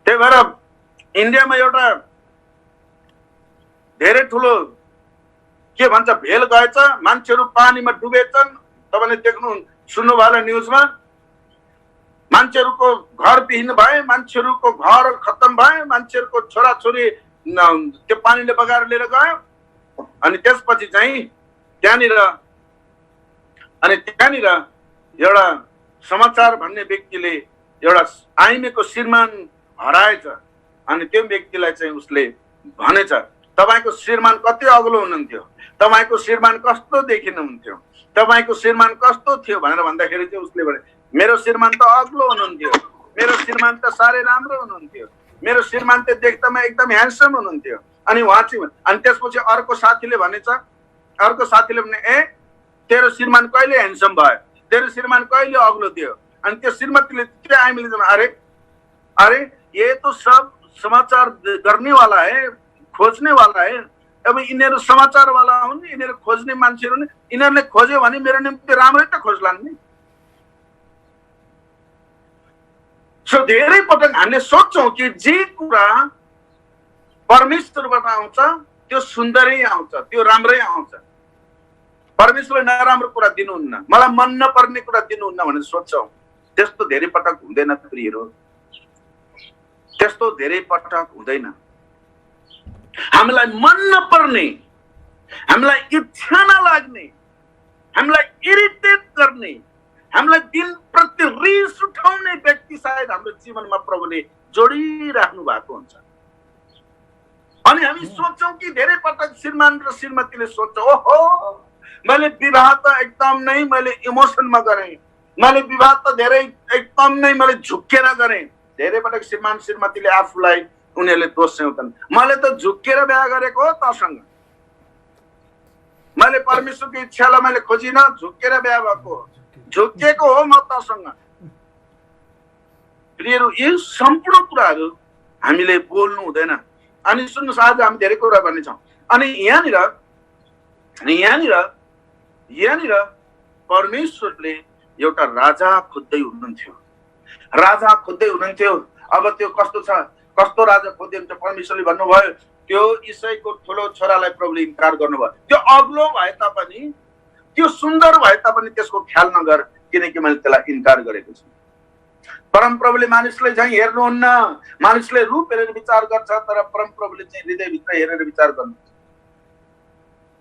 त्यही भएर इन्डियामा एउटा धेरै ठुलो के भन्छ भेल गएछ, मान्छेहरू पानीमा डुबेछन्। तपाईँले देख्नु सुन्नुभयो होला न्युजमा, मान्छेहरूको घर विहीन भए, मान्छेहरूको घर खत्तम भए, मान्छेहरूको छोराछोरी त्यो पानीले बगाएर लिएर गयो। अनि त्यसपछि चाहिँ त्यहाँनिर एउटा समाचार भन्ने व्यक्तिले एउटा आइमेको श्रीमान हराएछ। अनि त्यो व्यक्तिलाई चाहिँ उसले भनेछ, तपाईँको श्रीमान कति अग्लो हुनुहुन्थ्यो, तपाईँको श्रीमान कस्तो देखिनुहुन्थ्यो, तपाईँको श्रीमान कस्तो थियो भनेर भन्दाखेरि चाहिँ उसले भने मेरो श्रीमान त अग्लो हुनुहुन्थ्यो, मेरो श्रीमान त साह्रै राम्रो हुनुहुन्थ्यो, मेरो श्रीमान त देख्दामा एकदम ह्यान्डसम हुनुहुन्थ्यो। अनि उहाँ चाहिँ अनि त्यसपछि अर्को साथीले भने ए तेरो श्रीमान कहिले ह्यान्डसम भयो, तेरो श्रीमान कहिले अग्लो थियो। अनि त्यो श्रीमतीले त्यो आइमीले अरे अरे ये तो सब समाचार करने वाला है, खोजने वाला है। अब यिनीहरू समाचार वाला हुन्, यिनीहरू खोज्ने मान्छेहरू नि, यिनीहरूले खोज्यो भने मेरो निम्ति राम्रै त खोज्लान् नि। सो धेरै पटक हामीले सोच्छौँ कि जे कुरा परमेश्वरबाट आउँछ त्यो सुन्दरै आउँछ, त्यो राम्रै आउँछ। परमेश्वरले नराम्रो कुरा दिनुहुन्न, मलाई मन नपर्ने कुरा दिनुहुन्न भनेर सोच्छौँ। त्यस्तो धेरै पटक हुँदैन प्रियहरू, त्यस्तो धेरै पटक हुँदैन। हामीलाई मन नपर्ने, हामीलाई इच्छा नलाग्ने, हामीलाई इरिटेट गर्ने, हामीलाई दिन प्रति रिस उठाउने व्यक्ति सायद हाम्रो जीवनमा प्रभुले जोडिराख्नु भएको हुन्छ। अनि हामी सोच्छौँ कि धेरै पटक श्रीमान र श्रीमतीले सोध्छ, ओहो मैले विवाह त एकदम नै मैले इमोसनमा गरेँ, मैले विवाह त धेरै एकदम नै मैले झुक्केर गरेँ। धेरै पटक श्रीमान श्रीमतीले आफूलाई उनीहरूले दोष ल्याउँछन्, मैले त झुक्केर बिहा गरेको हो तसँग, मैले परमेश्वरको इच्छालाई मैले खोजिनँ, झुक्केर बिहा भएको, झुक्केको हो म तसँग। प्रियहरू, यी सम्पूर्ण कुराहरू हामीले बोल्नु हुँदैन। अनि सुन्नुहोस्, आज हामी धेरै कुरा गर्नेछौँ। अनि यहाँनिर परमेश्वरले एउटा राजा खोज्दै हुनुहुन्थ्यो। अब त्यो कस्तो छ, कस्तो राजा खोज्दै हुन्छ? परमेश्वरले भन्नुभयो त्यो ईसाईको ठुलो छोरालाई प्रभुले इन्कार गर्नुभयो। त्यो अग्लो भए तापनि, त्यो सुन्दर भए तापनि त्यसको ख्याल नगर, किनकि मैले त्यसलाई इन्कार गरेको छु। परमप्रभुले मानिसले चाहिँ हेर्नुहुन्न, मानिसले रूप हेरेर विचार गर्छ, तर परमप्रभुले चाहिँ हृदयभित्र हेरेर विचार गर्नुहुन्छ।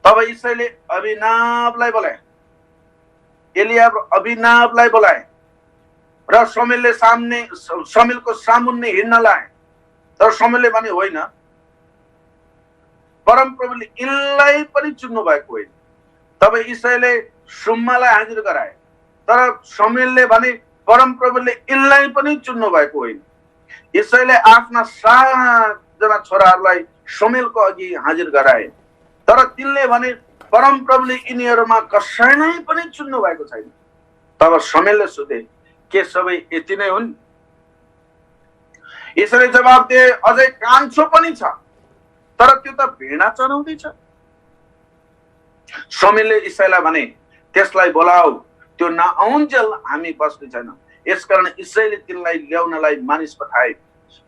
तब ईसाईले अभिनावलाई बोलाए, एलियाब अभिनावलाई बोलाए र शमूएलको सामुन्ने हिँड्न लाए। तर शमूएलले भने होइन, परमप्रभुले यिनलाई पनि चुन्नु भएको होइन। तब ईसाईले सुम्मालाई हाजिर गराए, तर शमूएलले भने परमप्रभुले यिनलाई पनि चुन्नु भएको होइन। ईसाईले आफ्ना 7 जना छोराहरूलाई शमूएलको अघि हाजिर गराए, तर तिनले भने परमप्रभुले यिनीहरूमा कसैलाई पनि चुन्नु भएको छैन। तब शमूएलले सोधे, के सबै यति नै हुन्? ईसाईले जवाब दिए, अझै कान्छो पनि छ, तर त्यो त भेडा चराउँदैछ। शमूएलले ईसाईलाई भने, त्यसलाई बोलाऊ, त्यो नआउन्जेल हामी बस्ने छैन। यसकारण ईसाईले तिनलाई ल्याउनलाई मानिस पठाए।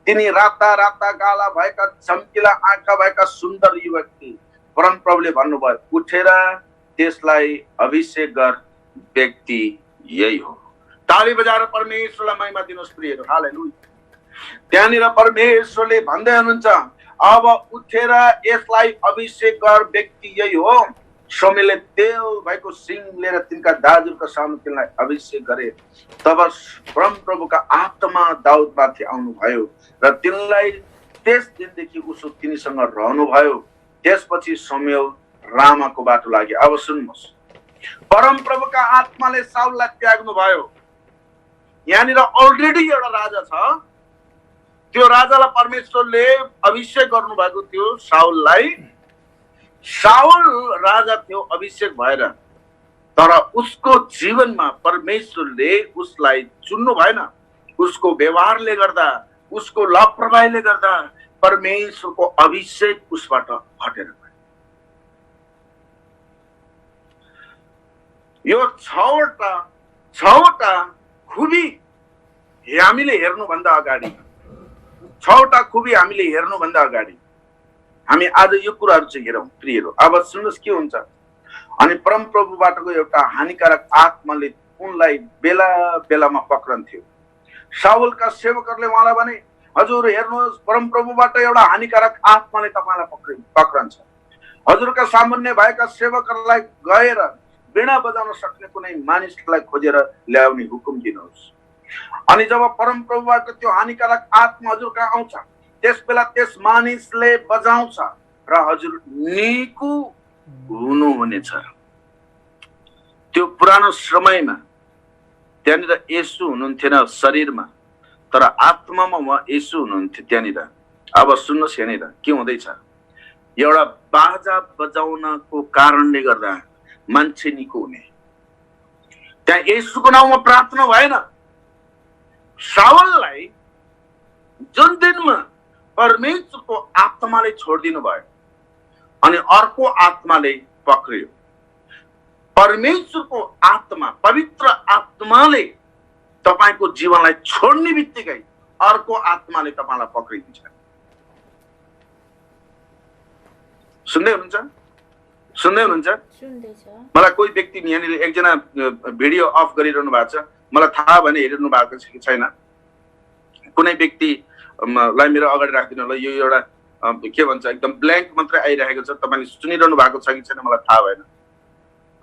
तिनी राता राता गाला भएका, चम्किला आँखा भएका सुन्दर युवक थिए। परमप्रभुले भन्नुभयो, उठेर त्यसलाई अभिषेक गर, व्यक्ति यही हो। ताली बजाएर परमेश्वरलाई महिमा दिनुहोस् प्रियहरू, हालेलुया। त्यहाँनिर परमेश्वरले भन्दै हुनुहुन्छ, अब उठेर यसलाई अभिषेक गर, व्यक्ति यही हो। शमूएलले तेल भएको सिंह लिएर तिनका दाजुका सामु तिनलाई अभिषेक गरे। तब परमप्रभुका आत्मा दाउदमाथि आउनुभयो र तिनलाई त्यस दिनदेखि उसो तिनीसँग रहनुभयो। त्यसपछि समुएल रामाको बाटो लाग्यो। अब सुन्नुहोस्, परमप्रभुका आत्माले साउललाई त्याग्नु भयो। यहाँनिर अलरेडी एउटा राजा छ, त्यो राजालाई परमेश्वरले अभिषेक गर्नुभएको थियो साउललाई। साउल राजा थियो अभिषेक भएर, तर उसको जीवनमा परमेश्वरले उसलाई चुन्नु भएन। उसको व्यवहारले गर्दा, उसको लापरवाहीले गर्दा परमेश्वरको अभिषेक उसबाट हटेर गयो। यो छवटा खुबी हामीले हेर्नुभन्दा अगाडि, छवटा खुबी हामीले हेर्नुभन्दा अगाडि हामी आज यो कुराहरू चाहिँ हेरौँ प्रियहरू। अब सुन्नुहोस् के हुन्छ। अनि परमप्रभुबाटको एउटा हानिकारक आत्माले उनलाई बेला बेलामा पक्रन्थ्यो। साउलका सेवकहरूले उहाँलाई भने, हजुर हेर्नुहोस्, परमप्रभुबाट एउटा हानिकारक आत्माले तपाईँलाई पक्रन्छ। हजुरका सामान्य भएका सेवकहरूलाई गएर वीणा बजाउन सक्ने कुनै मानिसलाई खोजेर ल्याउने हुकुम दिनुहोस्। अनि जब परमप्रभुबाट त्यो हानिकारक आत्मा हजुरका आउँछ, त्यस बेला त्यस मानिसले बजाउँछ र हजुर निको हुनुहुनेछ। त्यो पुरानो समयमा त्यहाँनिर येशू हुनुहुन्थेन शरीरमा, तर आत्मामा उहाँ येशू हुनुहुन्थ्यो त्यहाँनिर। अब सुन्नुहोस्, यहाँनिर के हुँदैछ, एउटा बाजा बजाउनको कारणले गर्दा मान्छे निको हुने। त्यहाँ येशूको नाउँमा प्रार्थना भएन। साउललाई जुन दिनमा परमेश्वरको आत्माले छोडिदिनु भयो अनि अर्को आत्माले पक्रियो, परमेश्वरको आत्मा, पवित्र आत्माले तपाईको जीवनलाई छोड्ने बित्तिकै अर्को आत्माले तपाईलाई पक्रिदिन्छ। सुन्दै हुनुहुन्छ? सुन्दै हुनुहुन्छ? मलाई कोही व्यक्ति यहाँनिर एकजना भिडियो अफ गरिरहनु भएको छ, मलाई थाहा भने हेरिरहनु भएको छ कि छैन। कुनै व्यक्तिलाई मेरो अगाडि राखिदिनु होला। यो एउटा के भन्छ, एकदम ब्ल्याङ्क मात्रै आइरहेको छ। तपाईँले सुनिरहनु भएको छ कि छैन मलाई थाहा भएन।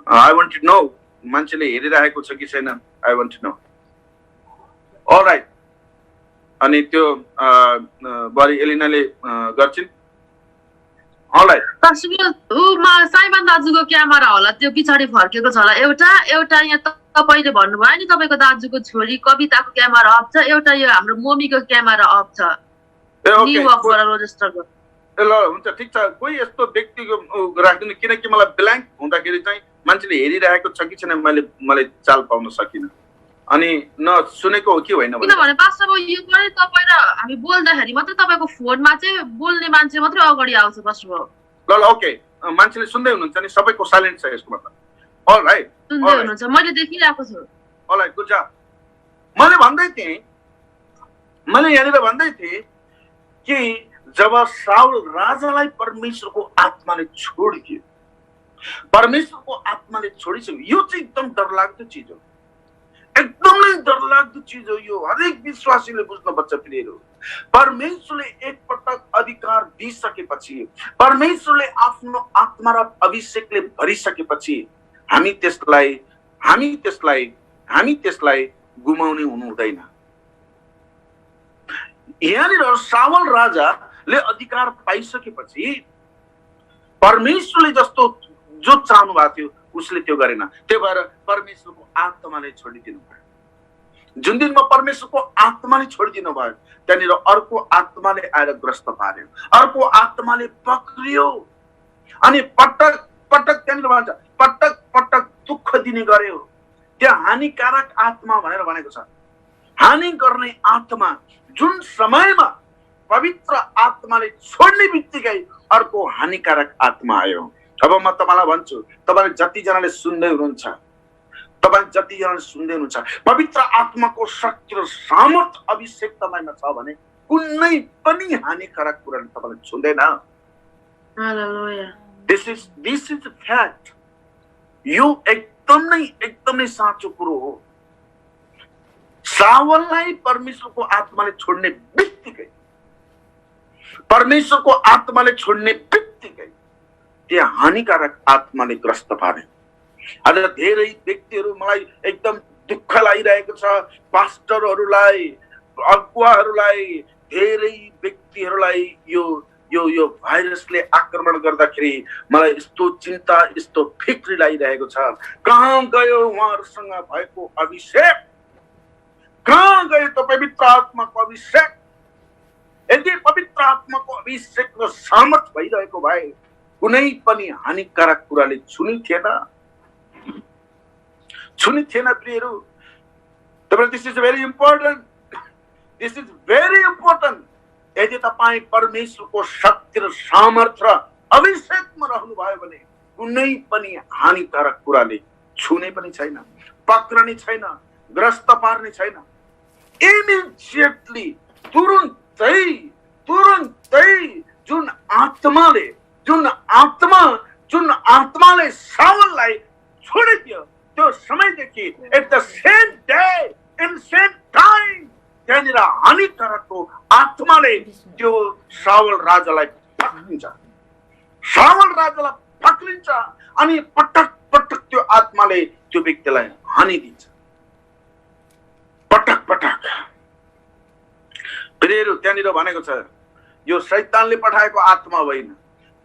आई वान्ट टु नो, मान्छेले हेरिरहेको छ कि छैन, I want to know. Alright, अनि त्यो बरी एलिनाले गर्छिन्। अलराइट, साइमन दाजुको क्यामेरा होला, त्यो पछाडि फर्केको छ होला। एउटा यहाँ तपाईँले भन्नुभयो नि, तपाईँको दाजुको छोरी कविताको क्यामेरा अफ छ, एउटा यो हाम्रो मम्मीको क्यामेरा अफ छ। ल हुन्छ, ठिक छ। कोही यस्तो व्यक्तिको राख्दिनु, किनकि मलाई ब्ल्याङ्क हुँदाखेरि चाहिँ मान्छेले हेरिरहेको छ कि छैन मैले चाल पाउन सकिनँ। अनि नसुनेको हो कि होइन, किनभने पास्टर यो पनि तपाईँ र हामी बोल्दाखेरि मात्रै तपाईँको फोनमा चाहिँ बोल्ने मान्छे मात्रै अगाडि आउँछ पास्टर। ल ओके, मान्छेले सुन्दै हुनुहुन्छ नि, सबैको साइलेन्ट छ यसको मतलब। अलराइट, सुन्दै हुनुहुन्छ, मैले देखिरहेको छु। अलराइट, गुड जब। मैले यहाँनिर भन्दै थिएँ कि जब साउल राजालाई परमेश्वरको आत्माले छोडिदियो, परमेश्वरको आत्माले छोडिसक्यो, यो चाहिँ एकदम डरलाग्दो चिज हो, एकदमै डरलाग्दो चिज हो। यो हरेक विश्वासीले बुझ्नुपर्छ प्रियहरू। परमेश्वरले एकपटक अधिकार दिइसकेपछि, परमेश्वरले आफ्नो आत्मा र अभिषेकले भरिसकेपछि हामी त्यसलाई गुमाउने हुनु हुँदैन। यहाँनिर साउल राजाले अधिकार पाइसकेपछि परमेश्वरले जो चाहनु भएको थियो उसले त्यो गरेन। त्यही भएर परमेश्वरको आत्माले छोडिदिनु भयो। जुन दिनमा परमेश्वरको आत्माले छोडिदिनु भयो, त्यहाँनिर अर्को आत्माले आएर ग्रस्त पार्यो, अर्को आत्माले पक्रियो अनि पटक पटक त्यहाँनिर भन्छ पटक पटक दुःख दिने गर्यो। त्यहाँ हानिकारक आत्मा भनेर भनेको छ। हानि गर्ने आत्मा जुन समयमा पवित्र आत्माले छोड्ने बित्तिकै अर्को हानिकारक आत्मा आयो। अब म तपाईलाई भन्छु, तपाईले जतिजनाले सुन्दै हुनुहुन्छ, पवित्र आत्माको शक्ति र सामर्थ अभिषेक तपाईमा छ भने कुनै पनि हानिकारक कुराले तपाईलाई छुँदैन। Hallelujah. This is a fact. यो एकदमै साँचो कुरो हो। साउललाई परमेश्वरको आत्माले छोड्ने बित्तिकै त्यहाँ हानिकारक आत्माले ग्रस्त पार्यो। आज धेरै व्यक्तिहरू मलाई एकदम दुःख लागिरहेको छ। पास्टरहरूलाई, अगुवाहरूलाई, धेरै व्यक्तिहरूलाई यो यो भाइरसले आक्रमण गर्दाखेरि मलाई यस्तो चिन्ता यस्तो फिक्री लागिरहेको छ। कहाँ गयो उहाँहरूसँग भएको अभिषेक? कहाँ गयो त पवित्र आत्माको अभिषेक? यदि पवित्र आत्माको अभिषेक र सामर्थ भइरहेको भए कुनै पनि हानिकारक कुराले छुनी थिएन प्रियहरू। तपाईँ this is very important, this is very important. यदि तपाईँ परमेश्वरको शक्ति र सामर्थ र अभिषेकमा रहनुभयो भने कुनै पनि हानिकारक कुराले छुने पनि छैन, पक्रने छैन, ग्रस्त पार्ने छैन। इमिडिएटली तुरुन्तै जुन आत्माले साउललाई छोडिदियो त्यो समयदेखि at the same day in same time त्यहाँनिर हानिकारकको आत्माले त्यो साउल राजालाई पक्रिन्छ अनि पटक पटक त्यो आत्माले त्यो व्यक्तिलाई हानिदिन्छ, पटक पटक। प्रियहरू, त्यहाँनिर भनेको छ यो शैतानले पठाएको आत्मा होइन,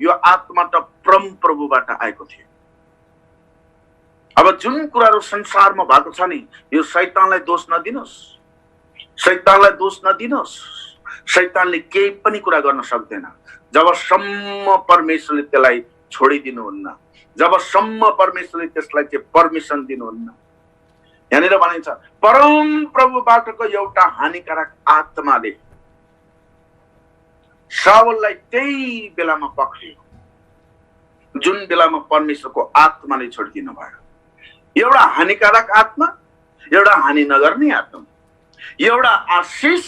यो आत्मा त परम प्रभुबाट आएको थियो। अब जुन कुराहरू संसारमा भएको छ नि, यो शैतानलाई दोष नदिनुहोस्, शैतानले केही पनि कुरा गर्न सक्दैन जबसम्म परमेश्वरले त्यसलाई छोडिदिनुहुन्न, जबसम्म परमेश्वरले त्यसलाई चाहिँ पर्मिसन दिनुहुन्न। यहाँनिर भनिन्छ परम प्रभुबाटको एउटा हानिकारक आत्माले साउललाई त्यही बेलामा पक्रियो जुन बेलामा परमेश्वरको आत्माले छोडिदिनु भयो। एउटा हानिकारक आत्मा, एउटा हानि नगर्ने आत्मा, एउटा आशिष,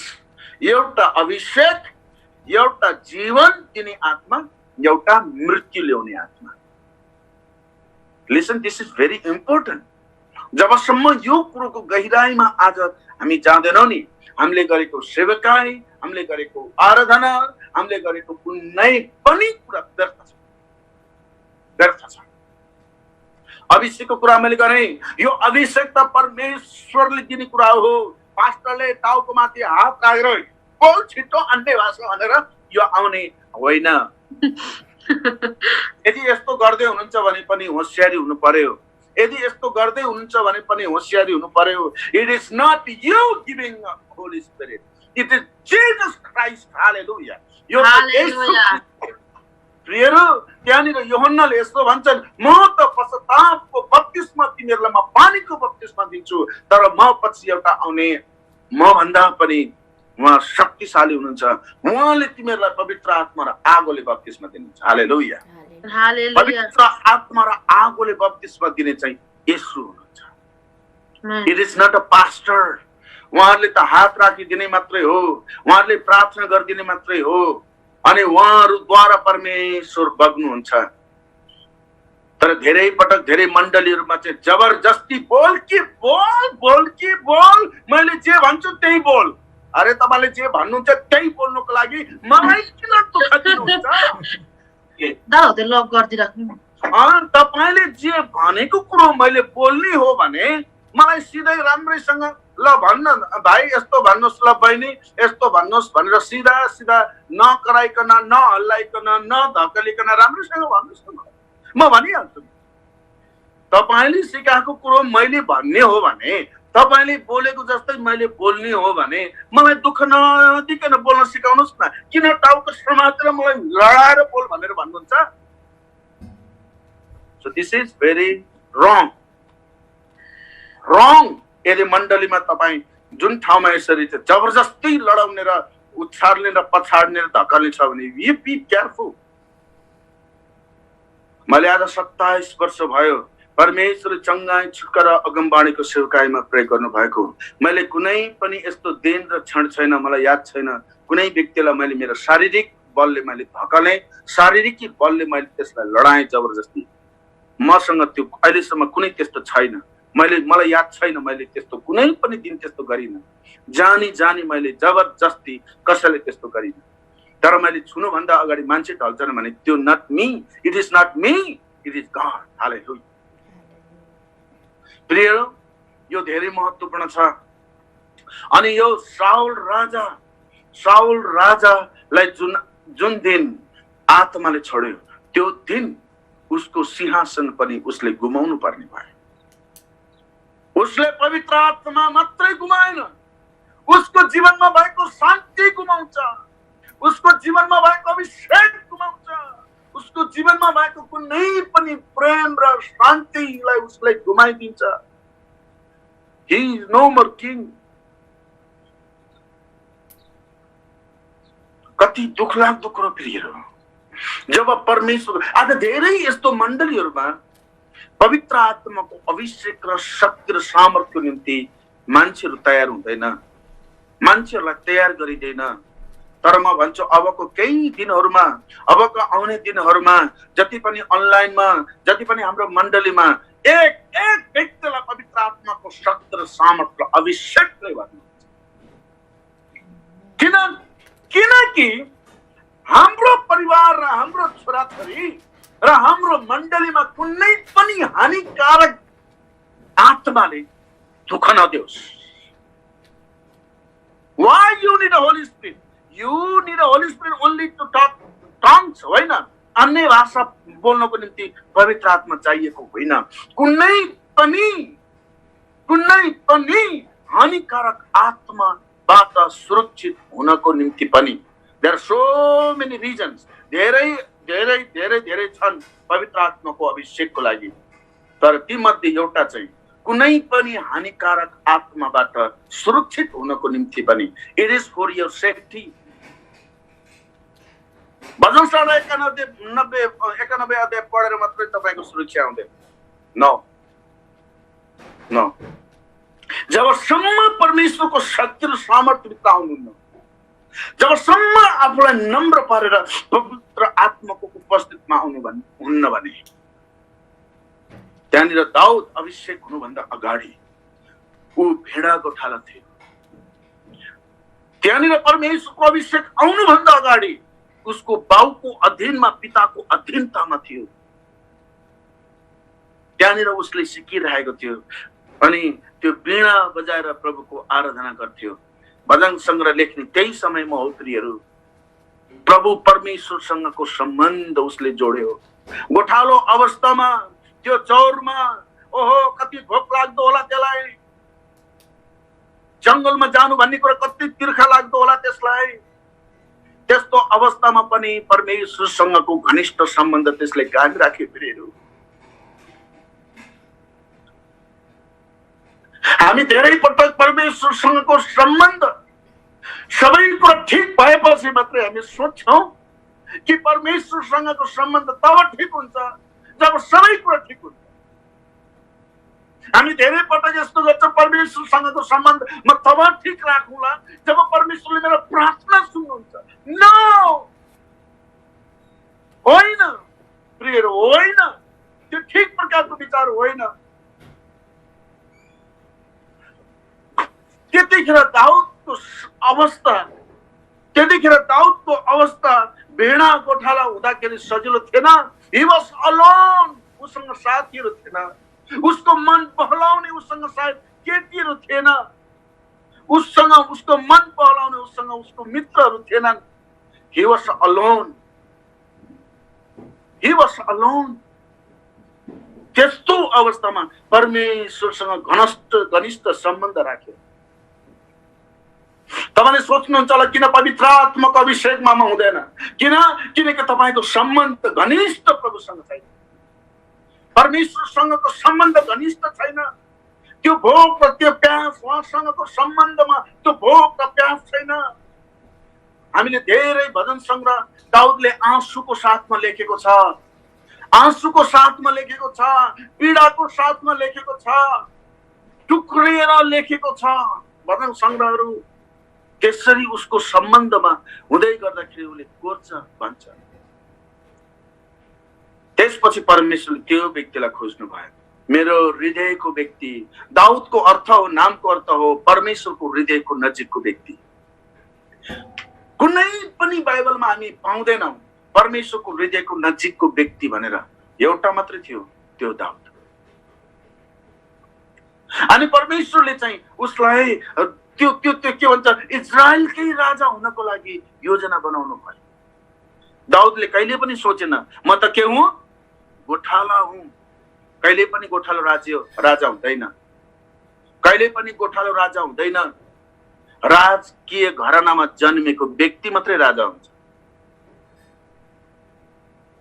एउटा अभिषेक, एउटा जीवन दिने आत्मा, एउटा मृत्यु ल्याउने आत्मा। Listen, this is very important. जबसम्म यो कुरोको गहिराईमा आज हामी जाँदैनौँ नि, हामीले गरेको सेवकाई, हामीले गरेको आराधना, हामीले गरेको कुनै पनि कुरा व्यर्थ छ। अभिषेकको कुरा मैले गरेँ, यो अभिषेक त परमेश्वरले दिने कुरा हो। पास्टरले टाउको माथि हात राखेर बोल छिटो अन्य भाषा भनेर यो आउने होइन। यदि यस्तो गर्दै हुनुहुन्छ भने पनि होशियारी हुनु पर्यो, यदि यस्तो गर्दै हुनुहुन्छ भने पनि होशियारी हुनु पर्यो। It is not you giving Holy Spirit, it is Jesus Christ. Hallelujah. यो प्रियहरू, त्यहाँनिर यूहन्नाले यस्तो भन्छन्, म त पश्चातापको बप्तिस्मा तिमीहरूलाई म पानीको बप्तिस्मा दिन्छु, तर म पछि एउटा आउने म भन्दा पनि उहाँ शक्तिशाली हुनुहुन्छ, उहाँले तिमीहरूलाई पवित्र आत्मा र आगोले बप्तिस्मा दिनुहुन्छ। हालेलुया। पवित्र आत्मा र आगोले बप्तिस्मा दिने चाहिँ येशू हुनुहुन्छ। It is not a pastor. उहाँहरूले त हात राखिदिने मात्रै हो, उहाँहरूले प्रार्थना गरिदिने मात्रै हो अनि उहाँहरूद्वारा परमेश्वर बग्नुहुन्छ। तर धेरै पटक धेरै मण्डलीहरूमा चाहिँ जबरजस्ती बोल कि बोल, मैले जे भन्छु त्यही बोल। अरे तपाईँले जे भन्नुहुन्छ त्यही बोल्नुको लागि मलाई किन दुःख दिनुहुन्छ? तपाईँले जे भनेको कुरो मैले बोल्ने हो भने मलाई सिधै राम्रैसँग ल भन्न भाइ, यस्तो भन्नुहोस्, ल बहिनी यस्तो भन्नुहोस् भनेर सिधा सिधा नकराइकन, नहल्लाइकन, नधकलिकन राम्रैसँग भन्नुहोस् न, म भनिहाल्छु। तपाईँले सिकाएको कुरो मैले भन्ने हो भने, तपाईँले बोलेको जस्तै मैले बोल्ने हो भने मलाई दुःख नदिकन बोल्न सिकाउनुहोस् न। किन टाउको समातेर मलाई लडाएर बोल भनेर भन्नुहुन्छ? सो दिस इज भेरी रङ। यदि मण्डलीमा तपाईँ जुन ठाउँमा यसरी जबरजस्ती लडाउने र उछार्ने र पछाड्ने र धक्काल्ने छ भने यु बी केयरफुल। मैले आज 27 वर्ष भयो परमेश्वर चङ्गाई छुटकारा अगमबाणीको सेवकाईमा प्रयोग गर्नु भएको। मैले कुनै पनि यस्तो दिन र क्षण छैन, मलाई याद छैन कुनै व्यक्तिलाई मैले मेरो शारीरिक बलले मैले धक्कालेँ, शारीरिक बलले मैले त्यसलाई लडाएँ जबरजस्ती। मसँग त्यो अहिलेसम्म कुनै त्यस्तो छैन। मलाई याद छैन मैले त्यस्तो कुनै पनि दिन त्यस्तो गरिनँ। जानी मैले जबरजस्ती कसैले त्यस्तो गरिनँ। तर मैले छुनुभन्दा अगाडि मान्छे ढल्छन् भने त्यो not me, it is not me, it is God. Hallelujah. प्रिय, यो धेरै महत्त्वपूर्ण छ। अनि यो साउल राजालाई जुन जुन दिन आत्माले छोड्यो त्यो दिन उसको सिंहासन पनि उसले गुमाउनु पर्ने भयो। उसले पवित्र आत्मा मात्रै गुमाएन, उसको जीवनमा भएको शान्ति गुमाउँछ, उसको जीवनमा भएको अभिषेक गुमाउँछ, उसको जीवनमा भएको कुनै पनि प्रेम र शान्तिलाई उसले गुमाइदिन्छ। He is no more king। कति दुखलाग्दो कुरो प्रियहरू, जब परमेश्वर आज धेरै यस्तो मण्डलीहरूमा पवित्र आत्माको अभिषेक र शक्ति र सामर्थ्यको निम्ति मान्छेहरू तयार हुँदैन, मान्छेहरूलाई तयार गरिँदैन। तर म भन्छु अबको केही दिनहरूमा, अबको आउने दिनहरूमा जति पनि अनलाइनमा, जति पनि हाम्रो मण्डलीमा एक एक व्यक्तिलाई पवित्र आत्माको शक्ति र सामर्थ्य अभिषेकले भन्नुहुन्छ। किनकि हाम्रो परिवार र हाम्रो छोराछोरी र हाम्रो मण्डलीमा कुनै पनि हानिकारक आत्माले दुःख नदियोस्। Why you need a Holy Spirit? You need a Holy Spirit only to talk tongues, होइन? अन्य भाषा बोल्नको निम्ति पवित्र आत्मा चाहिएको होइन। कुनै पनि हानिकारक आत्माबाट सुरक्षित हुनको निम्ति पनि there are so many reasons, धेरै छन् पवित्र आत्माको अभिषेकको लागि। तर ती मध्ये एउटा चाहिँ कुनै पनि हानिकारक आत्माबाट सुरक्षित हुनको निम्ति पनि it is for your safety। भजन 91 अध्याय पढेर मात्रै तपाईको सुरक्षा हुँदैन। नो जबसम्म परमेश्वरको शक्ति र सामर्थ्य भित्र आउनुहुन्न, जबसम्म आफूलाई नम्र पारेर पवित्र आत्माको उपस्थितिमा हुन्न भने, त्यहाँनिर दाउद अभिषेक हुनुभन्दा अगाडि ऊ भेडा गोठाला थियो। त्यहाँनिर परमेश्वरको अभिषेक आउनुभन्दा अगाडि उसको बाउको अधीनमा, पिताको अधीनतामा थियो। त्यहाँनिर उसले सिकिरहेको थियो अनि त्यो वीणा बजाएर प्रभुको आराधना गर्थ्यो। भजन सङ्ग्रह लेख्ने त्यही समयमा हो प्रियहरू, प्रभु परमेश्वरसँगको सम्बन्ध उसले जोड्यो। गोठालो अवस्थामा त्यो चौरमा ओहो कति भोक लाग्दो होला त्यसलाई, जङ्गलमा जानु भन्ने कुरा कति तिर्खा लाग्दो होला त्यसलाई। त्यस्तो अवस्थामा पनि परमेश्वरसँगको घनिष्ठ सम्बन्ध त्यसले कायम राख्यो प्रियहरू। हामी धेरै पटक परमेश्वरसँगको सम्बन्ध सबै कुरा ठिक भएपछि मात्रै हामी सोच्छौँ कि परमेश्वरसँगको सम्बन्ध तब ठिक हुन्छ जब सबै कुरा ठिक हुन्छ। हामी धेरै पटक यस्तो गर्छौँ परमेश्वरसँगको सम्बन्ध म तब ठिक राखौँला जब परमेश्वरले मेरो प्रार्थना सुन्नुहुन्छ। नो, होइन प्रियहरू, होइन, त्यो ठिक प्रकारको विचार होइन। त्यतिखेर दाउदको अवस्था भेडा गोठाला हुँदाखेरि सजिलो थिएन। He was alone, उसँग साथीहरू थिएन, उसको मन बहलाउने उसँग सायद केटीहरू थिएन, उसको मन बहलाउने उसँग उसको मित्रहरू थिएनन्। He was alone। त्यस्तो अवस्थामा परमेश्वरसँग घनिष्ठ सम्बन्ध राख्यो। तपाईले सोच्नुहुन्छ होला किन पवित्र आत्माको अभिषेकमा हुँदैन? किनकि तपाईको सम्बन्ध घनिष्ठ प्रभुसँग छैन, परमेश्वरसँगको सम्बन्ध घनिष्ठ छैन। त्यो भोक र त्यो प्यास, उहाँसँगको सम्बन्धमा त्यो भोक र प्यास छैन। हामीले धेरै भजन सङ्ग्रह दाउदले आँसुको साथमा लेखेको छ, पीडाको साथमा लेखेको छ, टुक्रिएर लेखेको छ भजन सङ्ग्रहहरू। त्यसरी उसको सम्बन्धमा हुँदै गर्दाखेरि उसले कोर्छ भन्छ। त्यसपछि परमेश्वरले त्यो व्यक्तिलाई खोज्नु भयो। मेरो हृदयको व्यक्ति, दाउदको अर्थ हो, नामको अर्थ हो परमेश्वरको हृदयको नजिकको व्यक्ति। कुनै पनि बाइबलमा हामी पाउँदैनौँ परमेश्वरको हृदयको नजिकको व्यक्ति भनेर। एउटा मात्रै थियो, त्यो दाउद। अनि परमेश्वरले चाहिँ उसलाई त्यो के भन्छ इजरायलकै राजा हुनको लागि योजना बनाउनु भयो। दाउदले कहिले पनि सोचेन म त के हुँ, गोठाला हुँ। कहिले पनि गोठालो राजा हुँदैन, कहिले पनि गोठालो राजा हुँदैन। राजकीय घरानामा जन्मेको व्यक्ति मात्रै राजा हुन्छ।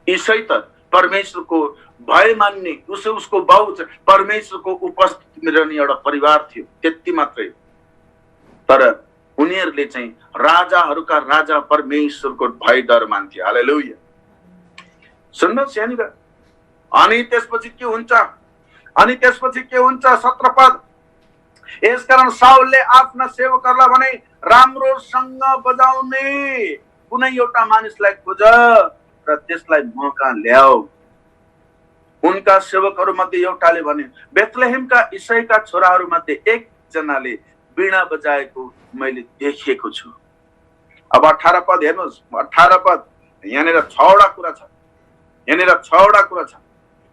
इसै त परमेश्वरको भय मान्ने, उसको बाउ परमेश्वरको उपस्थितिमा रहने एउटा परिवार थियो, त्यति मात्रै। तर उनीहरूले चाहिँ राजाहरूका राजा परमेश्वरको भय डर मान्थे। हालेलुया। सुन्नुहोस् यहाँनिर। अनि त्यसपछि के हुन्छ? 17 पद, यसकारण साउलले आफ्ना सेवकहरूलाई भने राम्रोसँग बजाउने कुनै एउटा मानिसलाई खोज र त्यसलाई मौका ल्याऊ। उनका सेवकहरू मध्ये एउटाले भने बेथलेहेमका इसाईका छोराहरू मध्ये एकजनाले वीणा बजाएको मैले देखेको छु। अब 18 पद हेर्नुहोस्। 18 पद यहाँनिर 6वटा कुरा छ।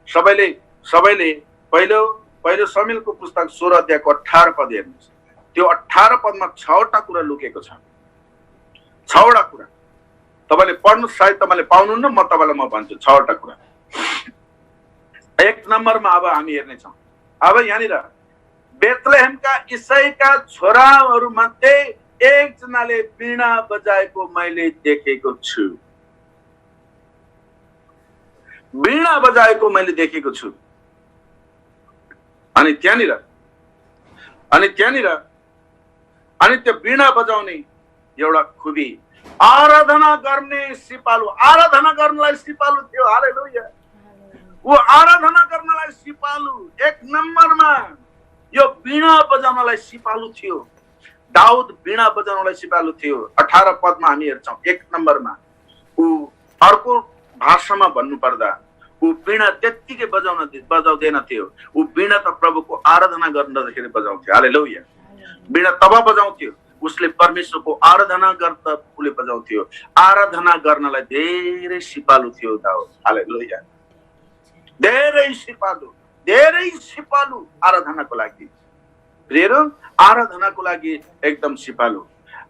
सबैले पहिलो शमूएलको पुस्तक 16 अध्यायको 18 पद हेर्नुहोस्। त्यो 18 पदमा 6वटा कुरा लुकेको छ। 6वटा कुरा तपाईले पढ्नु, सायद तपाईले पाउनुहुन्न, म तपाईलाई भन्छु 6वटा कुरा। 1 नम्बरमा अब हामी हेर्ने छौं। अब यहाँनिर बेथलेहेमका इसाईका छोराहरू मध्ये एकजनाले वीणा बजाएको मैले देखेको छु। वीणा बजाएको मैले देखेको छु। अनि त्यो वीणा बजाउने एउटा खुबी, आराधना गर्ने सिपालु, आराधना गर्नलाई सिपालु थियो। हालेलुया। वो आराधना गर्नलाई सिपालु 1 नम्बरमा, यो वीणा बजाउनलाई सिपालु थियो। दाउद वीणा बजाउनलाई सिपालु थियो। 18 पदमा हामी हेर्छौं। 1 नम्बरमा ऊ अर्को भाषामा भन्नु पर्दा ऊ वीणा त्यत्तिकै बजाउँदैन थियो। ऊ वीणा त प्रभुको आराधना गर्दाखेरि बजाउँथ्यो। हालेलुया। वीणा तब बजाउँथ्यो उसले परमेश्वरको आराधना गर्दा उसले बजाउँथ्यो। आराधना गर्नलाई धेरै सिपालु थियो दाउद। हालेलुया। धेरै सिपालु आराधनाको लागि। प्रियहरू, आराधनाको लागि एकदम सिपालु।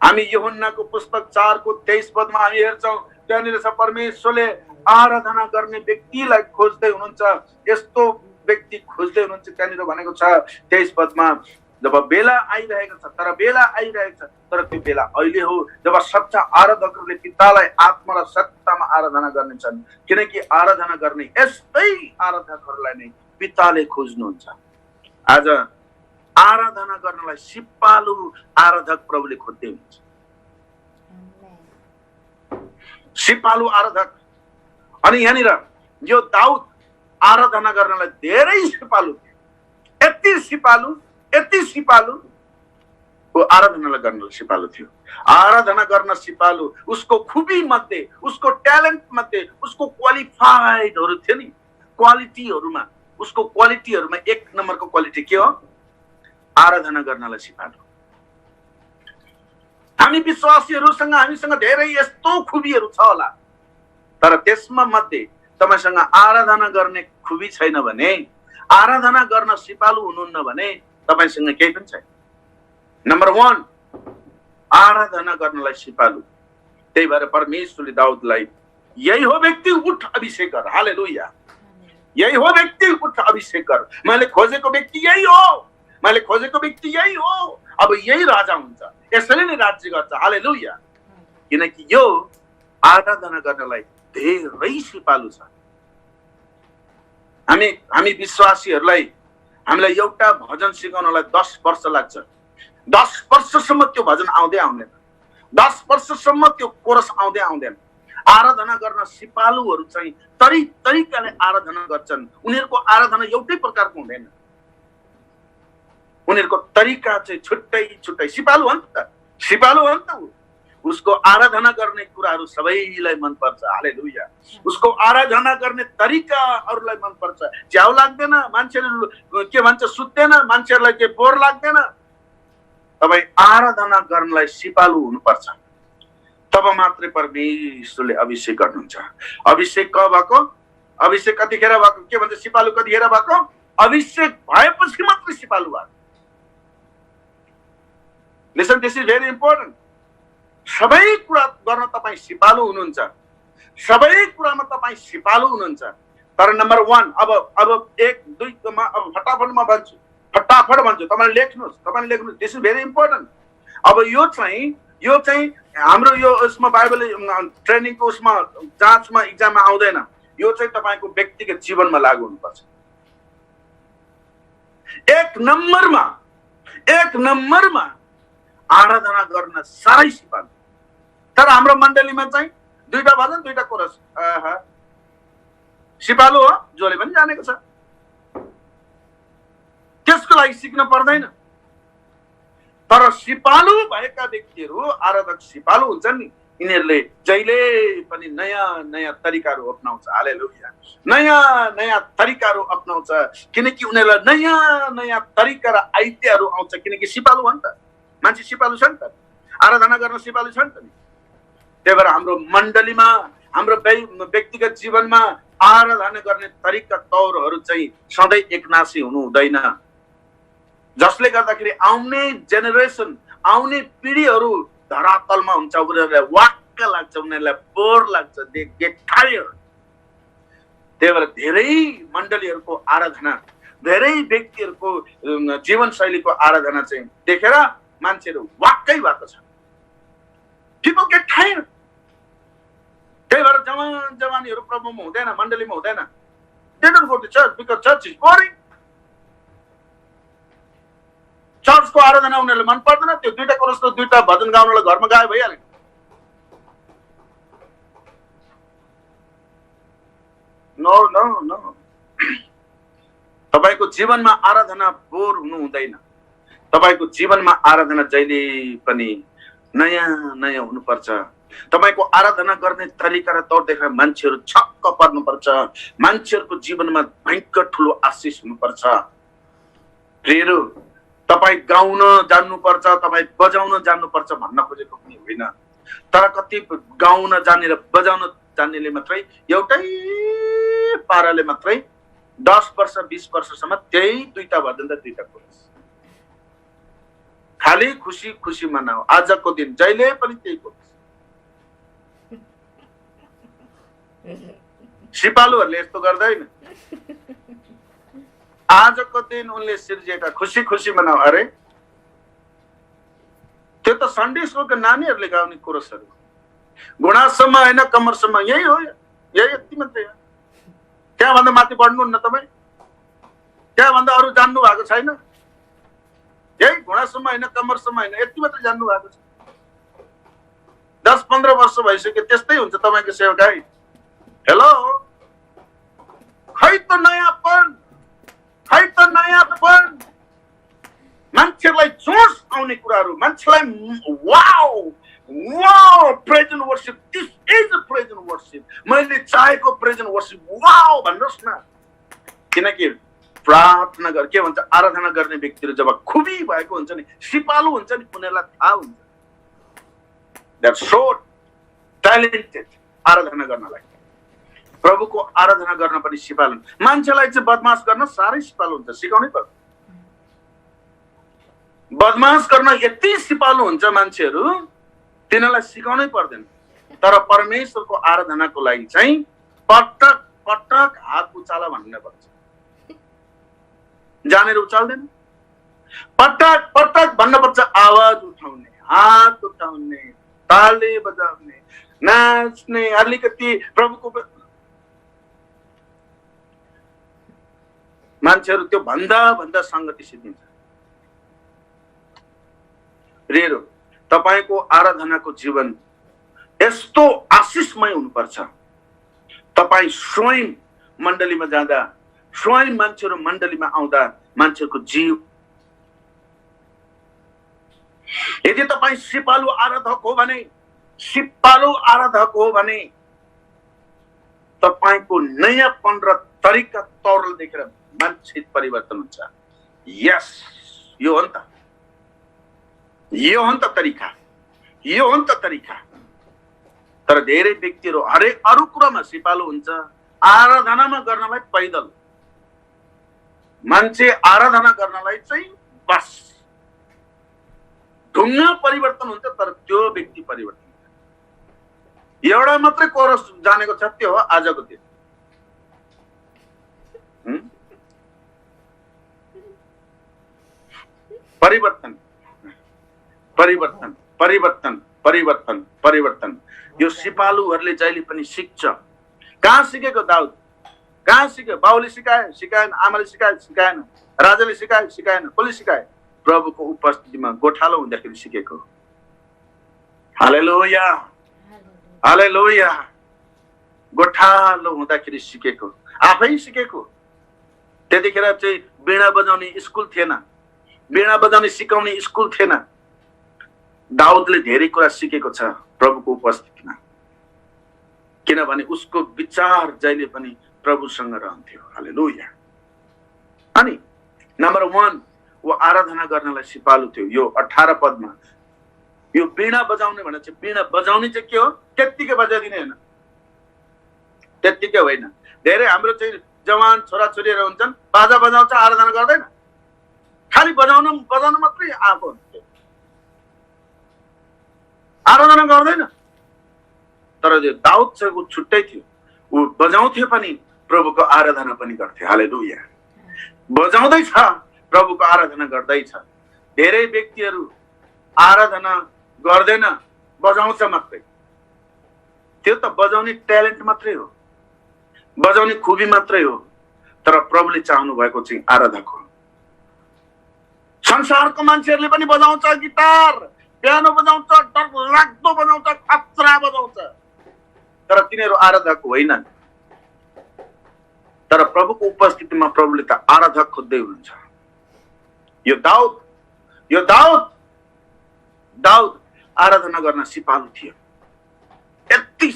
हामी यूहन्नाको पुस्तक 4को 23 पदमा हामी हेर्छौं, त्यहाँनिर छ परमेश्वरले आराधना गर्ने व्यक्तिलाई खोज्दै हुनुहुन्छ। यस्तो व्यक्ति खोज्दै हुनुहुन्छ। त्यहाँनिर भनेको छ 23 पदमा, जब बेला आइरहेको छ, तर त्यो बेला अहिले हो जब सच्चा आराधकहरूले पितालाई आत्मा र सत्यतामा आराधना गर्नेछन्। किनकि आराधना गर्ने यस्तै आराधकहरूलाई नै पिताले खोज्नुहुन्छ। आज आराधना गर्नलाई सिपालु आराधक प्रभुले खोज्दै हुनुहुन्छ। सिपालु आराधक। अनि यहाँनिर यो दाउद आराधना गर्नलाई धेरै सिपालु थियो। यति सिपालु वो आराधना गर्न सिपालु थियो। आराधना गर्न सिपालु, उसको खुबी मध्ये, उसको ट्यालेन्ट मध्ये, उसको क्वालिफाइडहरू थियो नि, क्वालिटीहरूमा, उसको क्वालिटीहरूमा 1 नम्बरको क्वालिटी के हो? आराधना गर्नलाई सिपालु। हामी विश्वासीहरूसँग हामीसँग धेरै यस्तो खुबीहरू छ होला, तर त्यसमा मध्ये तपाईसँग आराधना गर्ने खुबी छैन भने, आराधना गर्न सिपालु हुनुहुन्न भने तपाईसँग केही पनि छैन। नम्बर 1 आराधना गर्नलाई सिपालु। त्यही भएर परमेश्वरले दाउदलाई यही हो व्यक्ति, उठ अभिषेक गर। हालेलुया। यही हो व्यक्ति, उठ अभिषेक गर। मैले खोजेको व्यक्ति यही हो। अब यही राजा हुन्छ, यसैले नै राज्य गर्छ। हालेलुया। किनकि यो आराधना गर्नलाई धेरै सिपालु छ। हामी विश्वासीहरूलाई, हामीलाई एउटा भजन सिकाउनलाई 10 वर्ष लाग्छ। 10 वर्षसम्म त्यो भजन आउँदै आउँदैन। 10 वर्षसम्म त्यो कोरस आउँदै आउँदैन। आराधना गर्न सिपालुहरू चाहिँ तरिकाले आराधना गर्छन्। उनीहरूको आराधना एउटै प्रकारको हुँदैन। उनीहरूको तरिका चाहिँ छुट्टै। सिपालु हो नि त। उसको आराधना गर्ने कुराहरू सबैलाई मन पर्छ। हालेलुया। उसको आराधना गर्ने तरिका अरूलाई मन पर्छ। च्याउ लाग्दैन, मान्छेले के भन्छ सुत्दैन, मान्छेहरूलाई के बोर लाग्दैन। तपाई आराधना गर्नलाई सिपालु हुनुपर्छ, तब मात्रै परमेश्वरले अभिषेक गर्नुहुन्छ। अभिषेक कब भएको? अभिषेक कतिखेर भएको? के भन्छ सिपालु कतिखेर भएको? अभिषेक भएपछि मात्रै सिपालु भएको। Listen, this is very important. सबै कुरा गर्न तपाई सिपालु हुनुहुन्छ। सबै कुरामा तपाईँ सिपालु हुनुहुन्छ। तर नम्बर 1 अब 1 2 मा अब फटाफट म भन्छु, तपाईँले लेख्नुहोस्, दिस इज भेरी इम्पोर्टेन्ट। अब यो चाहिँ हाम्रो यो उसमा बाइबल ट्रेनिङको उसमा जाँचमा इक्जाममा आउँदैन, यो चाहिँ तपाईँको व्यक्तिगत जीवनमा लागू हुनुपर्छ। एक नम्बरमा आराधना गर्न साह्रै सिपालु। तर हाम्रो मण्डलीमा चाहिँ 2टा भजन 2टा कोरस, सिपालु हो, जसले पनि जानेको छ, त्यसको लागि सिक्न पर्दैन। तर सिपालु भएका व्यक्तिहरू, आराधक सिपालु हुन्छन् नि, यिनीहरूले जहिले पनि नयाँ तरिकाहरू अपनाउँछ। हालेलुया, नयाँ तरिकाहरू अपनाउँछ, किनकि उनीहरूलाई नयाँ तरिका र आइडियाहरू आउँछ, किनकि सिपालु हो नि त, मान्छे सिपालु छ नि त, आराधना गर्न सिपालु छ नि त। त्यही भएर हाम्रो मण्डलीमा, हाम्रो व्यक्तिगत जीवनमा आराधना गर्ने तरिका तौरहरू चाहिँ सधैँ एकनासी हुनु हुँदैन, जसले गर्दाखेरि आउने जेनेरेसन, आउने पिढीहरू धरातलमा हुन्छ, उनीहरूलाई वाक्क लाग्छ, उनीहरूलाई बोर लाग्छ, दे गेट टायर्ड। त्यही भएर धेरै मण्डलीहरूको आराधना, धेरै व्यक्तिहरूको जीवनशैलीको आराधना चाहिँ देखेर मान्छेहरू वाक्कै भएको छ। People get tired. त्यही भएर जवानीहरू प्रभुमा हुँदैन, मण्डलीमा हुँदैन। They don't go to church because church is boring. चर्चको आराधना उनीहरूले मन पर्दैन, त्यो 2टा कोरसको 2टा भजन गाउनलाई घरमा गाए भइहाल्यो। नो तपाईको जीवनमा आराधना बोर हुनु हुँदैन। तपाईको जीवनमा आराधना जहिले पनि नयाँ हुनुपर्छ। तपाईको आराधना गर्ने तरिका र तौर देखेर मान्छेहरू छक्क पर्नुपर्छ, मान्छेहरूको जीवनमा भयंकर ठुलो आशिष हुनुपर्छ। प्रियहरू, तपाईँ गाउन जान्नुपर्छ, तपाईँ बजाउन जान्नुपर्छ भन्न खोजेको पनि होइन, तर कति गाउन जाने र बजाउन जान्नेले मात्रै एउटै पाराले मात्रै 10 वर्ष 20 वर्षसम्म त्यही 2टा भजन र 2टा कोरस, खाली खुसी मनाऊ, आजको दिन जहिले पनि त्यही कोरस। सिपालुहरूले यस्तो गर्दैन। आजको दिन उनले सिर्जिएका खुसी मनाऊ। अरे त्यो त सन्डे स्कुलका नानीहरूले गाउने कोरसहरू, घुँडासम्म होइन कम्मरसम्म, यही हो, यही यति मात्रै हो। त्यहाँभन्दा माथि बढ्नुहुन्न तपाईँ, त्यहाँभन्दा अरू जान्नु भएको छैन। यही घुँडासम्म होइन कम्मरसम्म होइन, यति मात्रै जान्नु भएको छ। 10-15 वर्ष भइसक्यो, त्यस्तै हुन्छ तपाईँको सेवकाई। हेलो, खै त नयाँपन, मान्छेलाई जोस आउने कुराहरू, मान्छेलाई wow praise and worship, this is a praise and worship, मैले चाहेको प्रेज एन्ड वर्शिप, वाउ भन्नुहोस् न। किनकि प्रार्थना के भन्छ, आराधना गर्ने व्यक्तिहरू जब खुबी भएको हुन्छ नि, सिपालु हुन्छ नि, उनीहरूलाई थाहा हुन्छ, दे आर सो ट्यालेन्टेड आराधना गर्नलाई। प्रभुको आराधना गर्न पनि सिपालु। मान्छेलाई चाहिँ बदमास गर्न साह्रै सिपालु हुन्छ, सिकाउनै पर्छ। बदमास गर्न यति सिपालु हुन्छ मान्छेहरू, तिनीहरूलाई सिकाउनै पर्दैन। तर परमेश्वरको आराधनाको लागि चाहिँ पटक हात उचाल भन्नु पर्छ। जानेर उचाल्दैन, पटक भन्नुपर्छ, आवाज उठाउने, हात उठाउने, ताली बजाउने, नाच्ने, अलिकति प्रभुको मान्छेहरू त्यो भन्दा संगति सिद्धिन्छ। प्रियहरू, तपाईको आराधनाको जीवन यस्तो आशिषमय हुनुपर्छ। तपाईँ स्वयं मण्डलीमा जाँदा, स्वयं मान्छेहरू मण्डलीमा आउँदा मान्छेको जीव, यदि तपाईँ सिपालु आराधक हो भने तपाईको नयाँपन र तरिका तौरले देखेर मान्छे परिवर्तन हुन्छ। यस, यो हो नि त तरिका। तर धेरै व्यक्तिहरू हरेक अरू कुरामा सिपालु हुन्छ, आराधनामा गर्नलाई पैदल। मान्छे आराधना गर्नलाई चाहिँ बस ढुङ्गा परिवर्तन हुन्छ, तर त्यो व्यक्ति परिवर्तन। एउटा मात्रै कोरस जानेको छ, त्यो हो आजको दिन। परिवर्तन परिवर्तन परिवर्तन परिवर्तन परिवर्तन। यो सिपालुहरूले जहिले पनि सिक्छ। कहाँ सिकेको दाउद? कहाँ सिक्यो? बाउले सिकाए? सिकाएन। आमाले सिकाए? सिकाएन। राजाले सिकाए? सिकाएन। कसले सिकाए? प्रभुको उपस्थितिमा गोठालो हुँदाखेरि सिकेको। हालेलुया हालेलुया। गोठालो हुँदाखेरि सिकेको, आफै सिकेको। त्यतिखेर चाहिँ वीणा बजाउने स्कुल थिएन, वीणा बजाउने सिकाउने स्कुल थिएन। दाउदले धेरै कुरा सिकेको छ प्रभुको उपस्थितिमा, किनभने उसको विचार जहिले पनि प्रभुसँग रहन्थ्यो। हालेलुया। अनि नम्बर 1 वो आराधना गर्नलाई सिपालु थियो। यो 18 पदमा यो वीणा बजाउने भने चाहिँ वीणा बजाउने चाहिँ के हो? त्यत्तिकै बजाइदिने होइन, त्यत्तिकै होइन। धेरै हाम्रो चाहिँ जवान छोराछोरीहरू हुन्छन्, बाजा बजाउँछ, आराधना गर्दैन, खालि बजाउनु मात्रै आएको हुन्छ, आराधना गर्दैन। तर यो दाउद चाहिँ ऊ छुट्टै थियो, ऊ बजाउँथ्यो पनि प्रभुको आराधना पनि गर्थ्यो। हालेलुया। बजाउँदैछ, प्रभुको आराधना गर्दैछ। धेरै व्यक्तिहरू आराधना गर्दैन, बजाउँछ मात्रै। त्यो त बजाउने ट्यालेन्ट मात्रै हो, बजाउने खुबी मात्रै हो। तर प्रभुले चाहनु भएको चाहिँ आराधक हो। संसारको मान्छेहरूले पनि बजाउँछ, गिटार पियानो बजाउँछ, डरलाग्दो बजाउँछ, खतरा बजाउँछ, तर तिनीहरू आराधक होइनन्। तर प्रभुको उपस्थितिमा प्रभुले त आराधक खोज्दै हुनुहुन्छ। यो दाउद आराधना गर्न सिपालु थियो। यति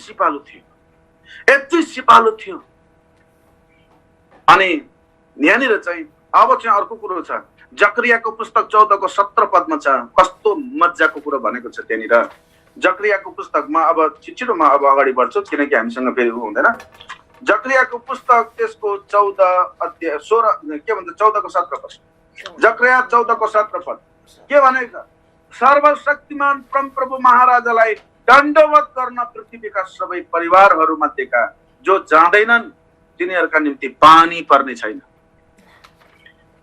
सिपालु थियो। अनि यहाँनिर चाहिँ अब चाहिँ अर्को कुरो छ। जकरियाको पुस्तक 14 को 17 पदमा छ। कस्तो मजाको कुरो भनेको छ त्यहाँनिर। जकरियाको पुस्तकमा अब छिटोमा अब अगाडि बढ्छु, किनकि हामीसँग फेरि हुँदैन। जकरियाको पुस्तक त्यसको 14 अध्याय 16 के भन्छ 14 को 17 पद। जकरिया 14 को 17 पद के भनेको छ? सर्वशक्तिमान परमप्रभु महाराजालाई दण्डवत गर्न पृथ्वीका सबै परिवारहरू मध्येका जो जाँदैनन् तिनीहरूका निम्ति पानी पर्ने छैन।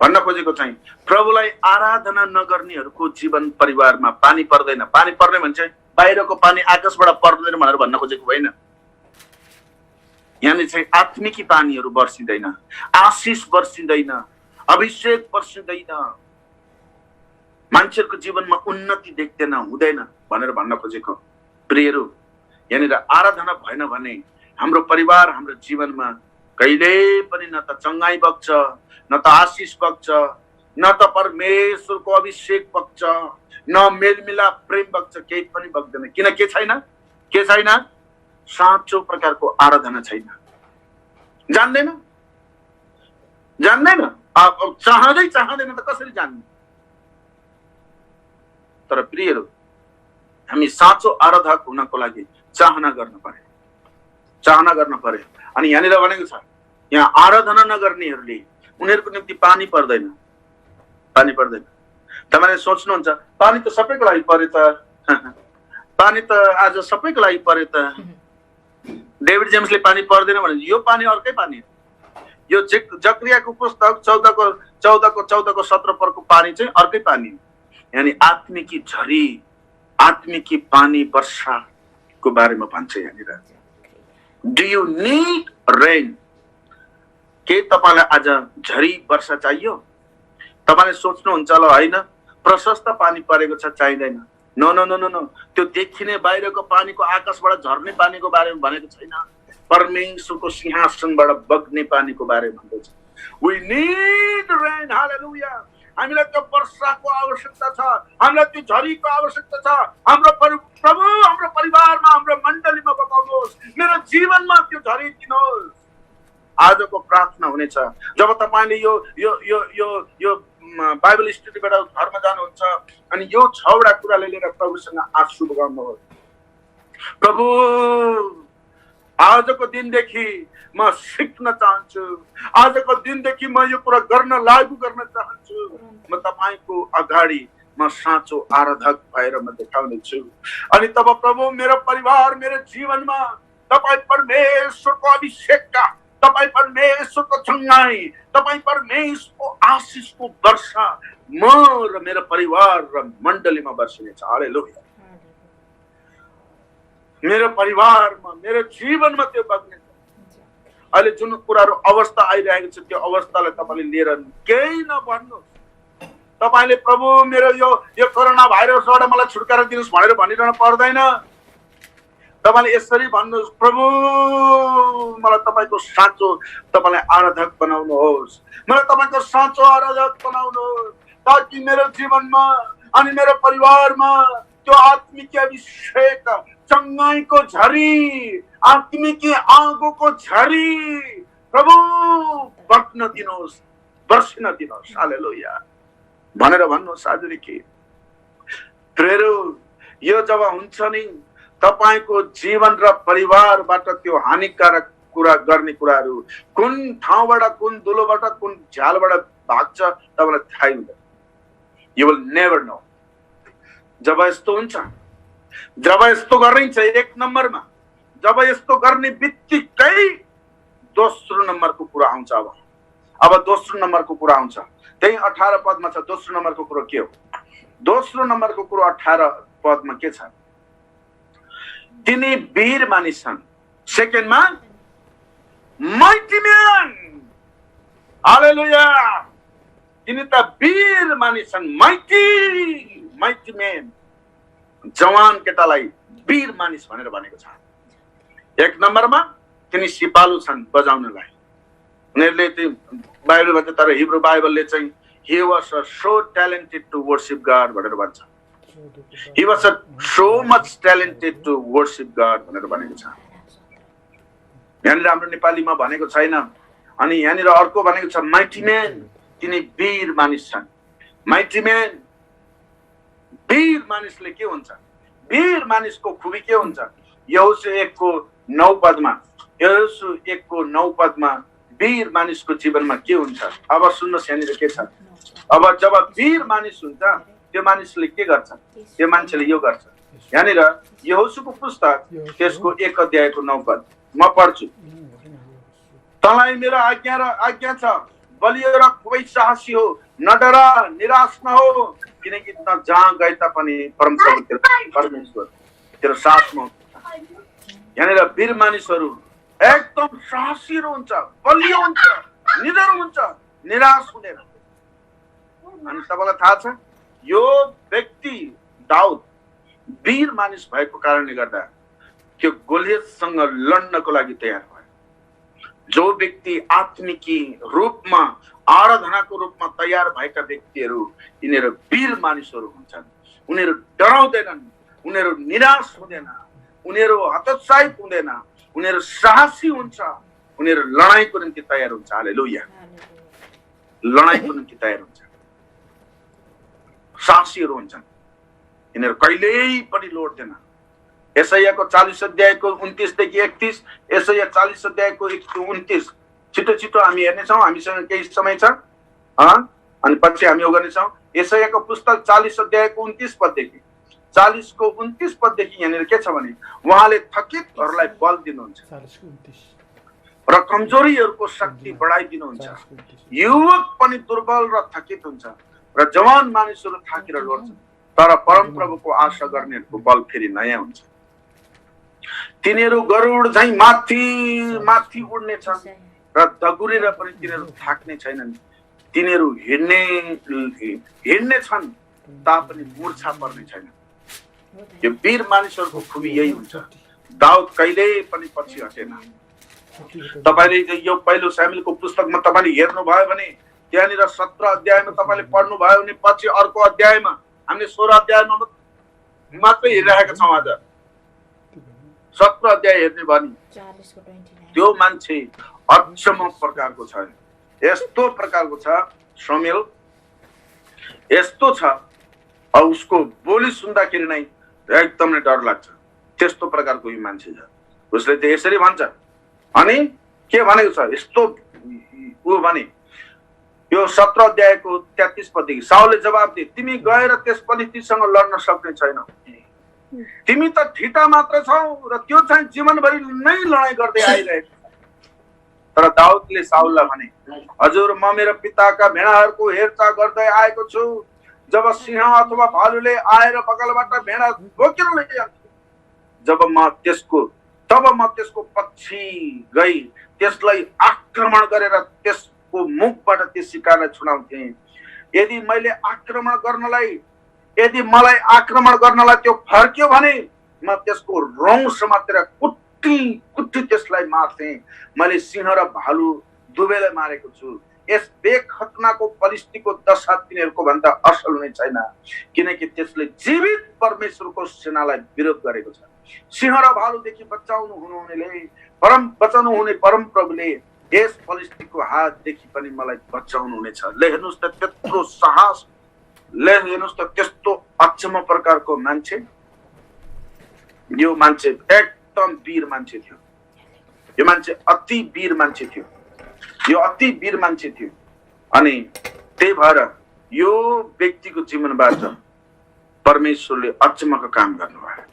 भन्न खोजेको चाहिँ प्रभुलाई आराधना नगर्नेहरूको जीवन परिवारमा पानी पर्दैन। पानी पर्ने भन्छ बाहिरको पानी आकाशबाट पर्दैन भनेर भन्न खोजेको होइन। यहाँनिर चाहिँ आत्मिकी पानीहरू बर्सिँदैन, आशिष बर्सिँदैन, अभिषेक बर्सिँदैन, मान्छेहरूको जीवनमा उन्नति देख्दैन, हुँदैन भनेर भन्न खोजेको। प्रियहरू, यहाँनिर आराधना भएन भने हाम्रो परिवार, हाम्रो जीवनमा कहिले पनि न त चङ्गाई बग्छ, न त आशिष बग्छ, न त परमेश्वरको अभिषेक बग्छ, न मेलमिलाप प्रेम बग्छ, केही पनि बग्दैन। किन के छैन? साँचो प्रकारको आराधना छैन। जान्दैन चाहँदैन त कसरी जान्ने? तर प्रियहरू, हामी साँचो आराधक हुनको लागि चाहना गर्न पर्यो। अनि यहाँनिर भनेको छ, यहाँ आराधना नगर्नेहरूले उनीहरूको निम्ति पानी पर्दैन। तपाईले सोच्नुहुन्छ पानी त सबैको लागि पर्यो त, पानी त आज सबैको लागि पर्यो त। डेभिड जेम्सले पानी पर्दैन भने यो पानी अर्कै पानी हो। यो जकरियाको पुस्तक 14 को 17 पदको पानी चाहिँ अर्कै पानी हो। यानी आत्मिकी झरी, आत्मिकी पानी वर्षाको बारेमा भन्छ यहाँनिर। Do you need rain? के तपाईलाई आज झरी वर्षा चाहियो? तपाईले सोच्नुहुन्छ ल हैन प्रशस्त पानी परेको छ चाहिँदैन। नो, त्यो देखिने बाहिरको पानीको आकाशबाट झर्ने पानीको बारेमा भनेको छैन। परमेश्वरको सिंहासनबाट बग्ने पानीको बारेमा भन्दैछ। We need rain. हालेलुया। हामीलाई त्यो वर्षाको आवश्यकता छ, हामीलाई त्यो झरीको आवश्यकता छ। हाम्रो प्रभु हाम्रो परिवारमा, हाम्रो मण्डलीमा बगाउनुहोस्, मेरो जीवनमा त्यो झरी दिनुहोस्। आजको प्रार्थना हुनेछ जब तपाईले यो बाइबल स्टडीबाट घरमा जानुहुन्छ अनि यो 6वटा कुराले लिएर प्रभुसँग आँसु बगाउनुहोस्। प्रभु, आजको दिनदेखि म सिक्न चाहन्छु, आजको दिनदेखि म यो कुरा गर्न लागू गर्न चाहन्छु। म तपाईको अगाडि म साँचो आराधक भएर म देखाउनेछु। अनि तब प्रभु मेरो परिवार मेरो जीवनमा तपाईँ परमेश्वरको अभिषेकका, तपाईँ परमेश्वरको चङ्गाई, तपाईँ परमेश्वरको आशिषको वर्षा म र मेरो परिवार र मण्डलीमा बर्सिनेछ। हालेलुया। मेरो परिवारमा मेरो जीवनमा त्यो बग्नेछ। अहिले जुन कुराहरू अवस्था आइरहेको छ त्यो अवस्थालाई तपाईँले लिएर केही नभन्नुहोस्। तपाईँले प्रभु मेरो यो कोरोना भाइरसबाट मलाई छुटकारा दिनुहोस् भनेर भनिरहनु पर्दैन। तपाईँले यसरी भन्नुहोस्, प्रभु मलाई तपाईँको साँचो तपाईँलाई आराधक बनाउनुहोस्, मलाई तपाईँको साँचो आराधक बनाउनुहोस्, ताकि मेरो जीवनमा अनि मेरो परिवारमा त्यो आत्मिक अभिषेक, चङ्गाईको झरी, आत्मिक आगोको झरी प्रभु बग्न दिनुहोस्, बर्सिन दिनुहोस्। हालेलुया भनेर भन्नुहोस्। आज के प्रेरो यो जब हुन्छ नि तपाईको जीवन र परिवारबाट त्यो हानिकारक कुरा गर्ने कुराहरू कुन ठाउँबाट, कुन दुलोबाट, कुन झ्यालबाट भाग्छ तपाईलाई थाहै हुँदैन। You will never know. जब यस्तो हुन्छ, जब यस्तो गरिन्छ एक नम्बरमा, जब यस्तो गर्ने बित्तिकै दोस्रो नम्बरको कुरा आउँछ। अब दोस्रो नम्बरको कुरा आउँछ, त्यही 18 पदमा छ। दोस्रो नम्बरको कुरो के हो? दोस्रो नम्बरको कुरो 18 पदमा के छ? तिनी वीर मानिस छन्। सेकेन्डमा माइटी म्यान। हालेलुया। तिनी त वीर मानिस छन्, माइटी म्यान। जवान केटालाई वीर मानिस भनेर भनेको छ। एक नम्बरमा तिनी सिपालु छन् बजाउनलाई। उनीहरूले त्यो बाइबल भन्छ, तर हिब्रू बाइबलले चाहिँ he was so talented to worship God भनेर भन्छ। He was so much talented to worship God भनेर भनेको छ। यहाँनिर हाम्रो नेपालीमा भनेको छैन। अनि यहाँनिर अर्को भनेको छ माइटी म्यान। तिनी वीर मानिस छन्। माइटी म्यान, वीर मानिसले के हुन्छ? वीर मानिसको खुबी के हुन्छ? यहोशू 1:9 पदमा, यहोशू 1:9 पदमा वीर मानिसको जीवनमा के हुन्छ? अब सुन्नुहोस् यहाँनिर के छ। अब जब वीर मानिस हुन्छ त्यो मानिसले के गर्छ? त्यो मान्छेले यो गर्छ। यहाँनिर यहोशूको पुस्तक त्यसको 1 अध्यायको 9 पद म पढ्छु। तँलाई मेरो आज्ञा छ, बलियो र खुबै साहसी हो, न डरा निराश न हो, किनकि त जहाँ गए तापनि परमेश्वर तेरो साथमा हुन्छ। यहाँनिर वीर मानिसहरू एकदम साहसीहरू हुन्छ, बलियो हुन्छ, निडर हुन्छ, निराश हुँदैन। अनि तपाईँलाई थाहा छ यो व्यक्ति दाउद वीर मानिस भएको कारणले गर्दा त्यो गोलियतसँग लड्नको लागि तयार भयो। जो व्यक्ति आत्मिकी रूपमा, आराधनाको रूपमा तयार भएका व्यक्तिहरू यिनीहरू वीर मानिसहरू हुन्छन्। उनीहरू डराउँदैनन्, उनीहरू निराश हुँदैन, उनीहरू हतोत्साहित हुँदैन, उनीहरू साहसी हुन्छ, उनीहरू लडाईँको निम्ति तयार हुन्छ। हालेलुया। लडाईँको निम्ति तयार हुन्छ, साहसीहरू हुन्छन्। यिनीहरू कहिल्यै पनि लोड्दैन। यशायाको 40 अध्यायको 29 देखि 31, यशाया 40 अध्यायको 29 छिटो छिटो हामी हेर्नेछौँ। हामीसँग केही समय छ अनि पछि हामी गर्नेछौँ। यशायाको पुस्तक 40 अध्यायको 29 पददेखि 40को 29 पददेखि यहाँनिर के छ भने उहाँले थकितहरूलाई बल दिनुहुन्छ र कमजोरीहरूको शक्ति बढाइदिनुहुन्छ। युवक पनि दुर्बल र थकित हुन्छ र जवान मानिसहरू थाकेर लड्छन्, तर परमप्रभुको आशा गर्नेहरूको बल फेरि नयाँ हुन्छ। तिनीहरू गरुड झैं माथि माथि उड्ने छन् र दगुरेर पनि तिनीहरू थाक्ने छैनन्। तिनीहरू हिँड्ने छन् तापनि मूर्छा पर्ने छैन। यो वीर मानिसहरूको खुबी यही हुन्छ। दाउद कहिल्यै पनि पछि हटेन। तपाईले यो पहिलो सामुएलको पुस्तकमा तपाईले हेर्नुभयो भने त्यहाँनिर 17 अध्यायमा तपाईले पढ्नुभयो भने पछि अर्को अध्यायमा हामीले 16 अध्यायमा मात्रै हेरिरहेका छौँ। आज 17 अध्याय हेर्ने भने त्यो मान्छे अचम्म प्रकारको छ। यस्तो प्रकारको छ सामुएल, यस्तो छ अब उसको बोली सुन्दाखेरि नै एकदमै डर लाग्छ। त्यस्तो प्रकारको यो मान्छे छ। उसले त यसरी भन्छ। अनि के भनेको छ? यस्तो उ भने यो 17 अध्यायको 33 पददेखि साउलले जवाब दिए, तिमी गएर त्यस पलिस्तीसँग लड्न सक्ने छैनौ। तिमी त ठिटा मात्र छौ र त्यो चाहिँ जीवनभरि नै लडाइँ गर्दै आइरहेको। तर दाउदले साउललाई भने, हजुर म मेरो पिताका भेडाहरूको हेरचाह गर्दै आएको छु। जब सिंह अथवा भालुले आएर बगलबाट भेडा बोकेर लैजान्छ तब म त्यसको पछि गई त्यसलाई आक्रमण गरेर त्यसको मुखबाट त्यस शिकारलाई छुडाउँथे। यदि मलाई आक्रमण गर्नलाई त्यो फर्क्यो भने म त्यसको रौँ समातेर कुट्टी त्यसलाई मार्थे। मैले सिंह र भालु दुवैलाई मारेको छु। यस बेखतनाको पलिस्तीको दशा तिनीहरूको भन्दा असल हुने छैन, किनकि त्यसले जीवित परमेश्वरको सेनालाई विरोध गरेको छ। सिंह र भालुदेखि बचाउनु हुने परम प्रभुले यस पलिस्तीको हातदेखि पनि मलाई बचाउनु हुनेछ। ले हेर्नुहोस् त त्यत्रो साहस, ले हेर्नुहोस् त त्यस्तो अचम्म प्रकारको मान्छे। यो मान्छे एकदम वीर मान्छे थियो। यो मान्छे अति वीर मान्छे थियो। अनि त्यही भएर यो व्यक्तिको जीवनबाट परमेश्वरले अचम्मको काम गर्नुभयो।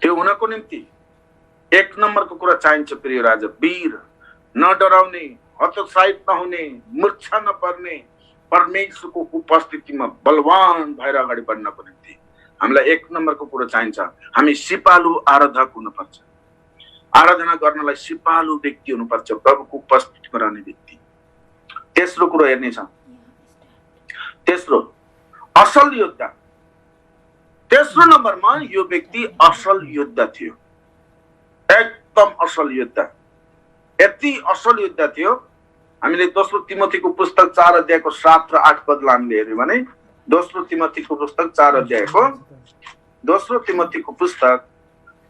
त्यो हुनको निम्ति 1 नम्बरको कुरा चाहिन्छ प्रिय राजा, वीर, न डराउने, हतोत्साहित नहुने, मूर्छा नपर्ने, परमेश्वरको उपस्थितिमा बलवान भएर अगाडि बढ्नको निम्ति हामीलाई 1 नम्बरको कुरा चाहिन्छ। हामी सिपालु आराधक हुनुपर्छ। आराधना गर्नलाई सिपालु व्यक्ति हुनुपर्छ, प्रभुको उपस्थितिमा रहने व्यक्ति। तेस्रो कुरो हेर्नेछ, तेस्रो असल योद्धा। तेस्रो नम्बरमा यो व्यक्ति असल योद्धा थियो, एकदम असल योद्धा। यति असल योद्धा थियो, हामीले दोस्रो तिमोथीको पुस्तक 4 अध्यायको 7 र 8 पदलाई हामीले हेर्यौँ भने, दोस्रो तिमोथीको पुस्तक 4 अध्यायको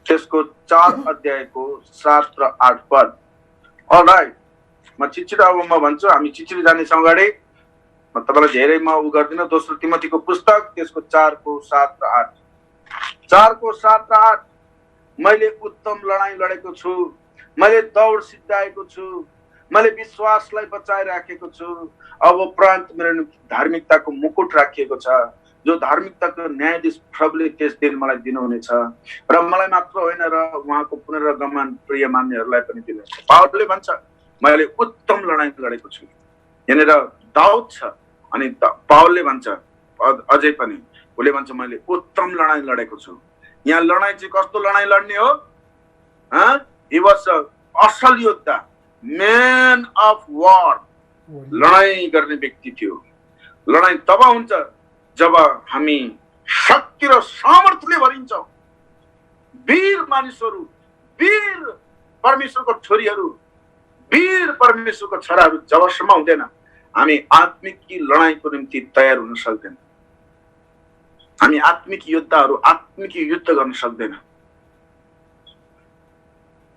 त्यसको 4 अध्यायको 7 र 8 पद। अलराइट, म चिचिरी अब म भन्छु, हामी चिचिरी जानेछौँ अगाडि। म तपाईँलाई धेरै म उ गर्दिनँ। दोस्रो तिमोथीको पुस्तक त्यसको 4को 7 र 8, 4को 7 र 8। मैले उत्तम लडाईँ लडेको छु, मैले दौड सिद्धाएको छु, मैले विश्वासलाई बचाइराखेको छु। अब उपरान्त मेरो धार्मिकताको मुकुट राखिएको छ, जो धार्मिकताको न्यायाधीश प्रभुले त्यस दिन मलाई दिनुहुनेछ, र मलाई मात्र होइन र उहाँको पुनरागमन प्रिय मान्यहरूलाई पनि दिनुहुन्छ। पावलले भन्छ मैले उत्तम लडाईँ लडेको छु। यहाँनिर दाउद छ, अनि पावलले भन्छ अझै पनि, उसले भन्छ मैले उत्तम लडाईँ लडेको छु। यहाँ लडाईँ चाहिँ कस्तो लडाईँ लड्ने हो? ही वाज असल योद्धा, म्यान अफ वार, लडाईँ गर्ने व्यक्ति थियो। लडाईँ तब हुन्छ जब हामी शक्ति र सामर्थ्यले भरिन्छौँ। वीर मानिसहरू, वीर परमेश्वरको छोरीहरू, वीर परमेश्वरको छोराहरू जबसम्म हुँदैन, हामी आत्मिक लडाईँको निम्ति तयार हुन सक्दैन। हामी आत्मिक योद्धाहरू आत्मिक युद्ध गर्न सक्दैन।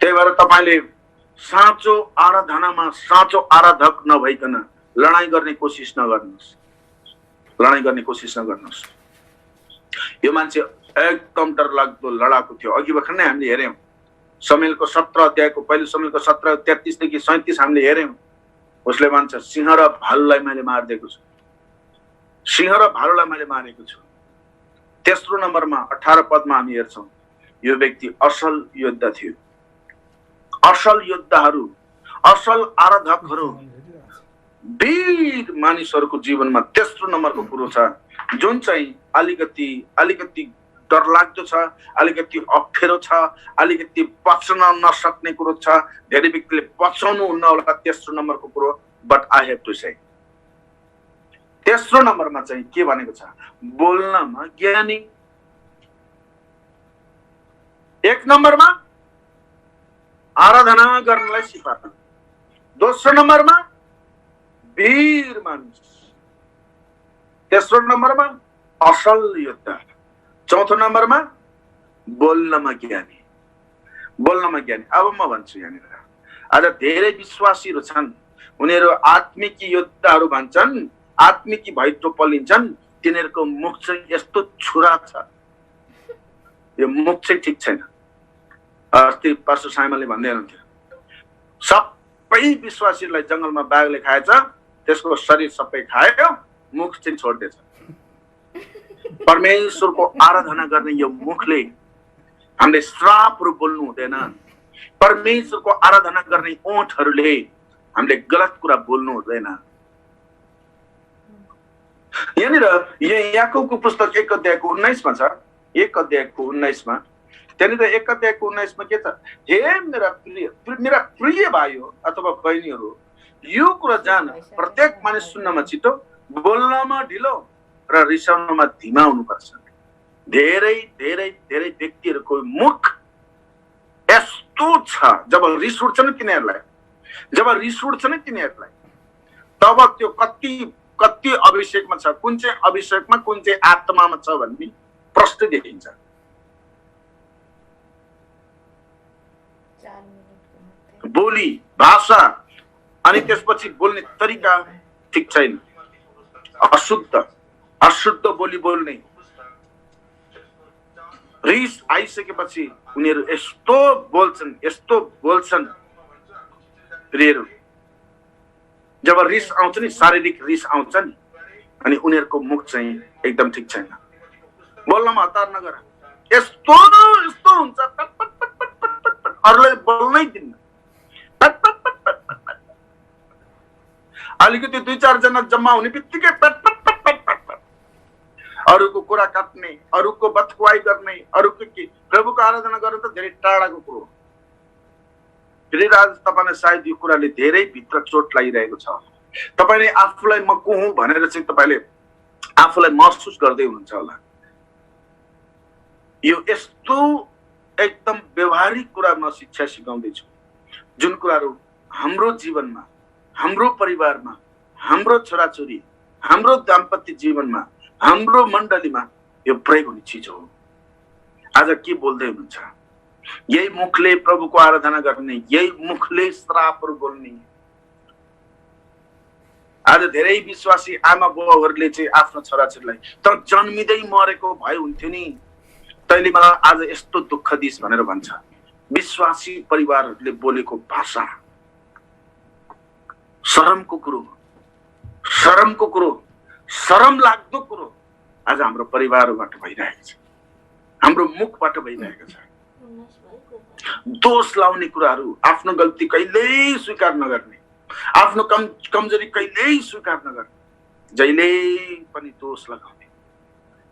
त्यही भएर तपाईले साँचो आराधनामा साँचो आराधक नभइकन लडाईँ गर्ने कोसिस नगर्नुहोस्। लडाईँ गर्ने कोसिस नगर्नुहोस्। यो मान्छे एकदम डरलाग्दो लडाकु थियो। अघि भर्खर नै हामीले हेर्यौं शमूएलको 17 अध्यायको पहिलो शमूएलको 17 33 देखि 37 हामीले हेर्यौं। उसले भन्छ सिंह र भालुलाई मैले मारिदिएको छु, सिंह र भालुलाई मैले मारेको छु। तेस्रो नम्बरमा 18 पदमा हामी हेर्छौं यो व्यक्ति असल योद्धा थियो। असल योद्धाहरू, असल आराधकहरू, वीर मानिसहरूको जीवनमा तेस्रो नम्बरको कुरो छ जुन चाहिँ अलिकति डरलाग्दो छ, अलिकति अप्ठ्यारो छ, अलिकति पच्न नसक्ने कुरो छ। धेरै व्यक्तिले पचाउनु हुन्न होला तेस्रो नम्बरको कुरो, but I have to say तेस्रो नम्बरमा चाहिँ के भनेको छ? बोल्नमा ज्ञानी। एक नम्बरमा आराधना गर्नलाई सिकाउनु, दोस्रो नम्बरमा वीर मानिस, तेस्रो नम्बरमा असल योद्धा, चौथो नम्बरमा बोल्नमा ज्ञानी। बोल्नमा ज्ञानी। अब म भन्छु यहाँनिर आज धेरै विश्वासीहरू छन्, उनीहरू आत्मिक योद्धाहरू भन्छन्, आत्मिक भइतो पलिन्छन्, तिनीहरूको मुख चाहिँ यस्तो छुरा छ, यो मुख चाहिँ ठीक छैन। अस्ति पास्टर साइमनले भन्दै हुनुहुन्थ्यो सबै विश्वासीहरूलाई जंगलमा बाघले खाएछ, त्यसको शरीर सबै खायो, मुख चाहिँ छोड्दैछ। परमेश्वरको आराधना गर्ने यो मुखले हामीले श्रापहरू बोल्नु हुँदैन। परमेश्वरको आराधना गर्ने ओठहरूले हामीले गलत कुरा बोल्नु हुँदैन। यहाँनिर याकोबको पुस्तक 1 अध्यायको 19 मा छ, 1 अध्यायको 19 मा, त्यहाँनिर 1 अध्यायको 19 मा के छ? हे मेरा प्रिय भाइयो अथवा बहिनीहरू, यो कुरा जान प्रत्येक मानिस सुन्नमा छिटो, बोल्नमा ढिलो र रिसाउनमा धीमा हुनुपर्छ। धेरै धेरै धेरै व्यक्तिहरूको मुख यस्तो छ, जब रिस उठ्छ नि तिनीहरूलाई, तब त्यो कति अभिषेकमा छ, कुन चाहिँ अभिषेकमा, कुन चाहिँ आत्मामा छ भन्ने प्रश्न देखिन्छ। बोली भाषा अनि त्यसपछि बोल्ने तरिका ठिक छैन, अशुद्ध बोली बोल्ने। रिस आइसकेपछि उनीहरू यस्तो बोल्छन् प्रियहरू, जब रिस आउँछ नि, शारीरिक रिस आउँछ नि, अनि उनीहरूको मुख चाहिँ एकदम ठिक छैन। बोल्नमा हतार नगर, यस्तो हुन्छ, अरूलाई बोल्नै दिन्न, अलिकति 2-4 जना जम्मा हुने बित्तिकै अरूको कुरा काट्ने, अरूको बदखुवाई गर्ने, अरूको के प्रभुको आराधना गर्नु त धेरै टाढाको कुरो। फेरि आज तपाईलाई सायद यो कुराले धेरै भित्र चोट लागिरहेको छ। तपाईले आफूलाई म को हुँ भनेर चाहिँ तपाईले आफूलाई महसुस गर्दै हुनुहुन्छ होला। यो यस्तो एकदम व्यवहारिक कुरा म शिक्षा सिकाउँदैछु, जुन कुराहरू हाम्रो जीवनमा, हाम्रो परिवारमा, हाम्रो छोराछोरी, हाम्रो दाम्पत्य जीवनमा, हाम्रो मण्डलीमा यो प्रयोग हुने चिज हो। आज के बोल्दै हुनुहुन्छ? यही मुखले प्रभुको आराधना गर्ने, यही मुखले श्रापहरू बोल्ने। आज धेरै विश्वासी आमा बुवाहरूले चाहिँ आफ्नो छोराछोरीलाई त जन्मिँदै मरेको भए हुन्थ्यो नि, तैँले मलाई आज यस्तो दुःख दिस भनेर भन्छ। विश्वासी परिवारहरूले बोलेको भाषा शरमको कुरो, शरम लाग्दो कुरो आज हाम्रो परिवारबाट भइरहेको छ, हाम्रो मुखबाट भइरहेको छ। दोष लाउने कुराहरू, आफ्नो गल्ती कहिल्यै स्वीकार नगर्ने, आफ्नो कमजोरी कहिल्यै स्वीकार नगर्ने, जहिले पनि दोष लगाउने।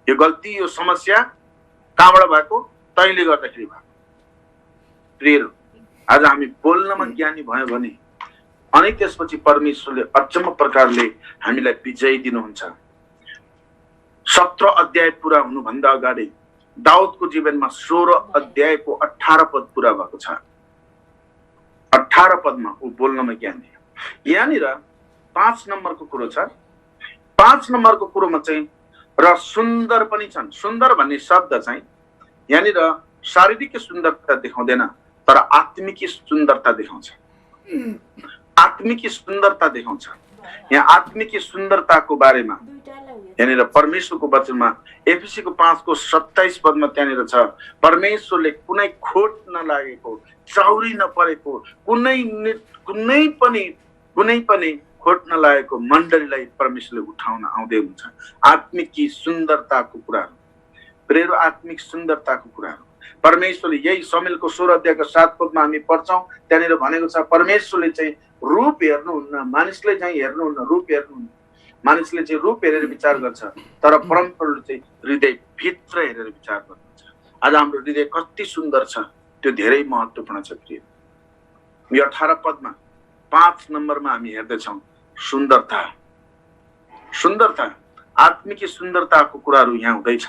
यो गल्ती, यो समस्या कहाँबाट भएको? तैँले गर्दाखेरि भएको। प्रियहरू, आज हामी बोल्नमा ज्ञानी भयो भने अनि त्यसपछि परमेश्वरले अचम्म प्रकारले हामीलाई विजय दिनुहुन्छ। 17 अध्याय पुरा हुनुभन्दा अगाडि दाउदको जीवनमा 16 अध्यायको 18 पद पुरा भएको छ। 18 पदमा ऊ बोल्नमा ज्ञानी। यहाँनिर 5 नम्बरको कुरो छ। 5 नम्बरको कुरोमा चाहिँ र सुन्दर पनि छन्। सुन्दर भन्ने शब्द चाहिँ यहाँनिर शारीरिक सुन्दरता देखाउँदैन, तर आत्मिक सुन्दरता देखाउँछ। आत्मिक सुन्दरता देखाउँछ। यहाँ आत्मिक सुन्दरताको बारेमा यहाँनिर परमेश्वरको वचनमा एफएसीको 5को 27 पदमा त्यहाँनिर छ, परमेश्वरले कुनै खोट नलागेको, चौरी नपरेको, कुनै पनि खोट नलागेको मण्डलीलाई परमेश्वरले उठाउन आउँदै हुन्छ। आत्मिक सुन्दरताको कुराहरू, प्रेरो आत्मिक सुन्दरताको कुराहरू परमेश्वरले यही समुएलको 16 अध्यायको 7 पदमा हामी पढ्छौँ। त्यहाँनिर भनेको छ परमेश्वरले चाहिँ रूप हेर्नुहुन्न, मानिसले चाहिँ हेर्नुहुन्न, रूप हेर्नुहुन्न। मानिसले चाहिँ रूप हेरेर विचार गर्छ, तर परमप्रभुले चाहिँ हृदय भित्र हेरेर विचार गर्नुहुन्छ। आज हाम्रो हृदय कति सुन्दर छ त्यो धेरै महत्त्वपूर्ण छ। प्रिय, यो 18 पदमा 5 नम्बरमा हामी हेर्दैछौँ सुन्दरता। सुन्दरता, आत्मिक सुन्दरताको कुराहरू यहाँ हुँदैछ।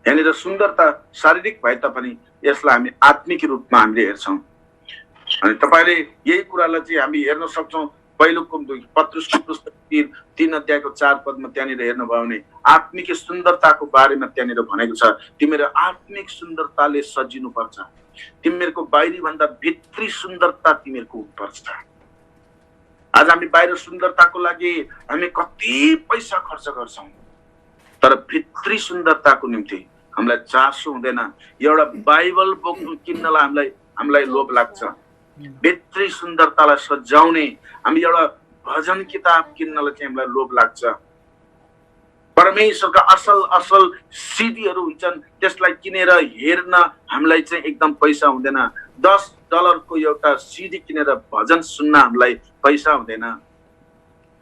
यहाँनिर सुन्दरता शारीरिक भए तापनि यसलाई हामी आत्मिक रूपमा हामीले हेर्छौँ। अनि तपाईँले यही कुरालाई चाहिँ हामी हेर्न सक्छौँ। पहिलो पत्रुसको पुस्तक 3 अध्यायको 4 पदमा त्यहाँनिर हेर्नुभयो भने आत्मिक सुन्दरताको बारेमा त्यहाँनिर भनेको छ, तिमीहरू आत्मिक सुन्दरताले सजिनुपर्छ, तिमीहरूको बाहिरी भन्दा भित्री सुन्दरता तिमीहरूको हुनुपर्छ। आज हामी बाहिर सुन्दरताको लागि हामी कति पैसा खर्च गर्छौँ, तर भित्री सुन्दरताको निम्ति हामीलाई चासो हुँदैन। एउटा बाइबल बोक्नु किन्नलाई हामीलाई लोभ लाग्छ। भित्री सुन्दरतालाई सजाउने, हामी एउटा भजन किताब किन्नलाई चाहिँ हामीलाई लोभ लाग्छ। परमेश्वरका असल असल सिडीहरू हुन्छन्, त्यसलाई किनेर हेर्न हामीलाई चाहिँ एकदम पैसा हुँदैन। $10 को एउटा सिडी किनेर भजन सुन्न हामीलाई पैसा हुँदैन,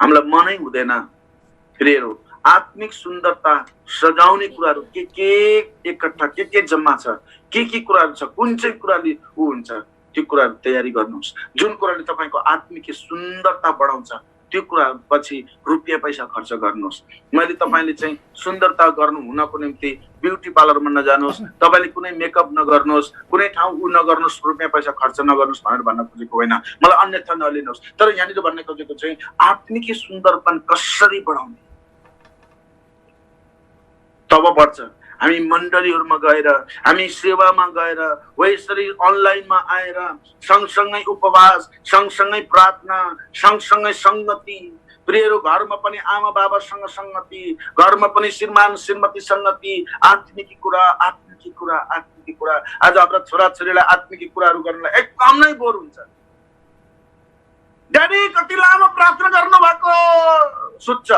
हामीलाई मनै हुँदैन। प्रियहरू, आत्मिक सुन्दरता सजाउने कुराहरू के एकट्ठा के जम्मा छ, के कुराहरू छ, कुन चाहिँ कुराले ऊ हुन्छ, त्यो कुराहरू तयारी गर्नुहोस्। जुन कुराले तपाईँको आत्मिक सुन्दरता बढाउँछ त्यो कुरा पछि रुपियाँ पैसा खर्च गर्नुहोस्। मैले तपाईँले चाहिँ सुन्दरता गर्नु हुनको निम्ति ब्युटी पार्लरमा नजानुहोस्, तपाईँले कुनै मेकअप नगर्नुहोस्, कुनै ठाउँ ऊ नगर्नुहोस्, रुपियाँ पैसा खर्च नगर्नुहोस् भनेर भन्न खोजेको होइन, मलाई अन्यथा नलिनुहोस्। तर यहाँनिर भन्न खोजेको चाहिँ आत्मिक सुन्दरपन कसरी बढाउने, तब बढ्छ। हामी मण्डलीहरूमा गएर, हामी सेवामा गएर, हो यसरी अनलाइनमा आएर सँगसँगै उपवास, सँगसँगै प्रार्थना, सँगसँगै संगति। प्रियहरू, घरमा पनि आमा बाबासँग संगति, घरमा पनि श्रीमान श्रीमती संगति, आत्मिक कुरा। आज हाम्रा छोराछोरीलाई आत्मिक कुराहरू गर्नलाई एकदम नै बोर हुन्छ। ड्याडी कति लामो प्रार्थना गर्नु भएको सोध्छ,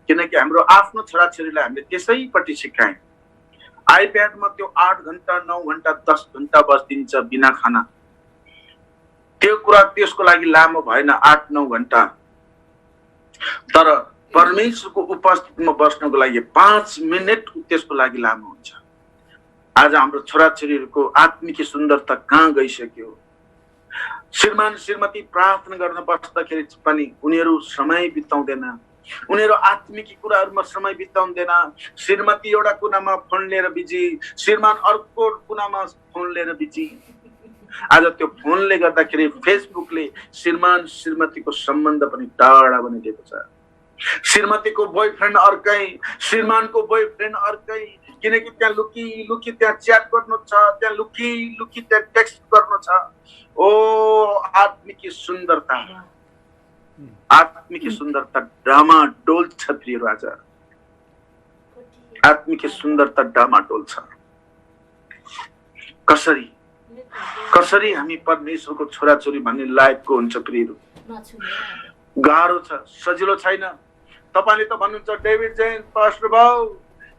किनकि हाम्रो आफ्नो छोराछोरीलाई हामीले त्यसैपट्टि सिकायौँ। आइप्याडमा त्यो 8 घण्टा 9 घण्टा 10 घण्टा बस्दिन्छ बिना खाना, त्यो कुरा त्यसको लागि लामो भएन 8-9 घण्टा। तर परमेश्वरको उपस्थितिमा बस्नको लागि 5 मिनेट त्यसको लागि लामो हुन्छ। आज हाम्रो छोराछोरीहरूको आत्मिक सुन्दरता कहाँ गइसक्यो। श्रीमान श्रीमती प्रार्थना गर्न बस्दाखेरि पनि उनीहरू समय बिताउँदैन, उनीहरू आत्मिक कुराहरूमा समय बिताउँदैन। श्रीमती एउटा कुनामा फोन लिएर बिजी, श्रीमान अर्को कुनामा फोन लिएर बिजी। आज त्यो फोनले गर्दाखेरि फेसबुकले श्रीमान श्रीमतीको सम्बन्ध पनि टाढा बनिदिएको छ। श्रीमतीको बोयफ्रेन्ड अर्कै, श्रीमानको बोयफ्रेन्ड अर्कै, किनकि त्यहाँ लुकी त्यहाँ च्याट गर्नु छ, त्यहाँ लुकी त्यहाँ टेक्स्ट गर्नु छ। ओ आत्मिक सुन्दरता, आत्मिक सुन्दरता डामाडोल छ। प्रियहरू, आज आत्मिक सुन्दरता डामाडोल छ। कसरी हामी परमेश्वरको छोराछोरी भन्ने लायकको हुन्छ। प्रियहरू, गाह्रो छ, सजिलो छैन। तपाईँले त भन्नुहुन्छ डेभिड जैन पास्टर भाउ,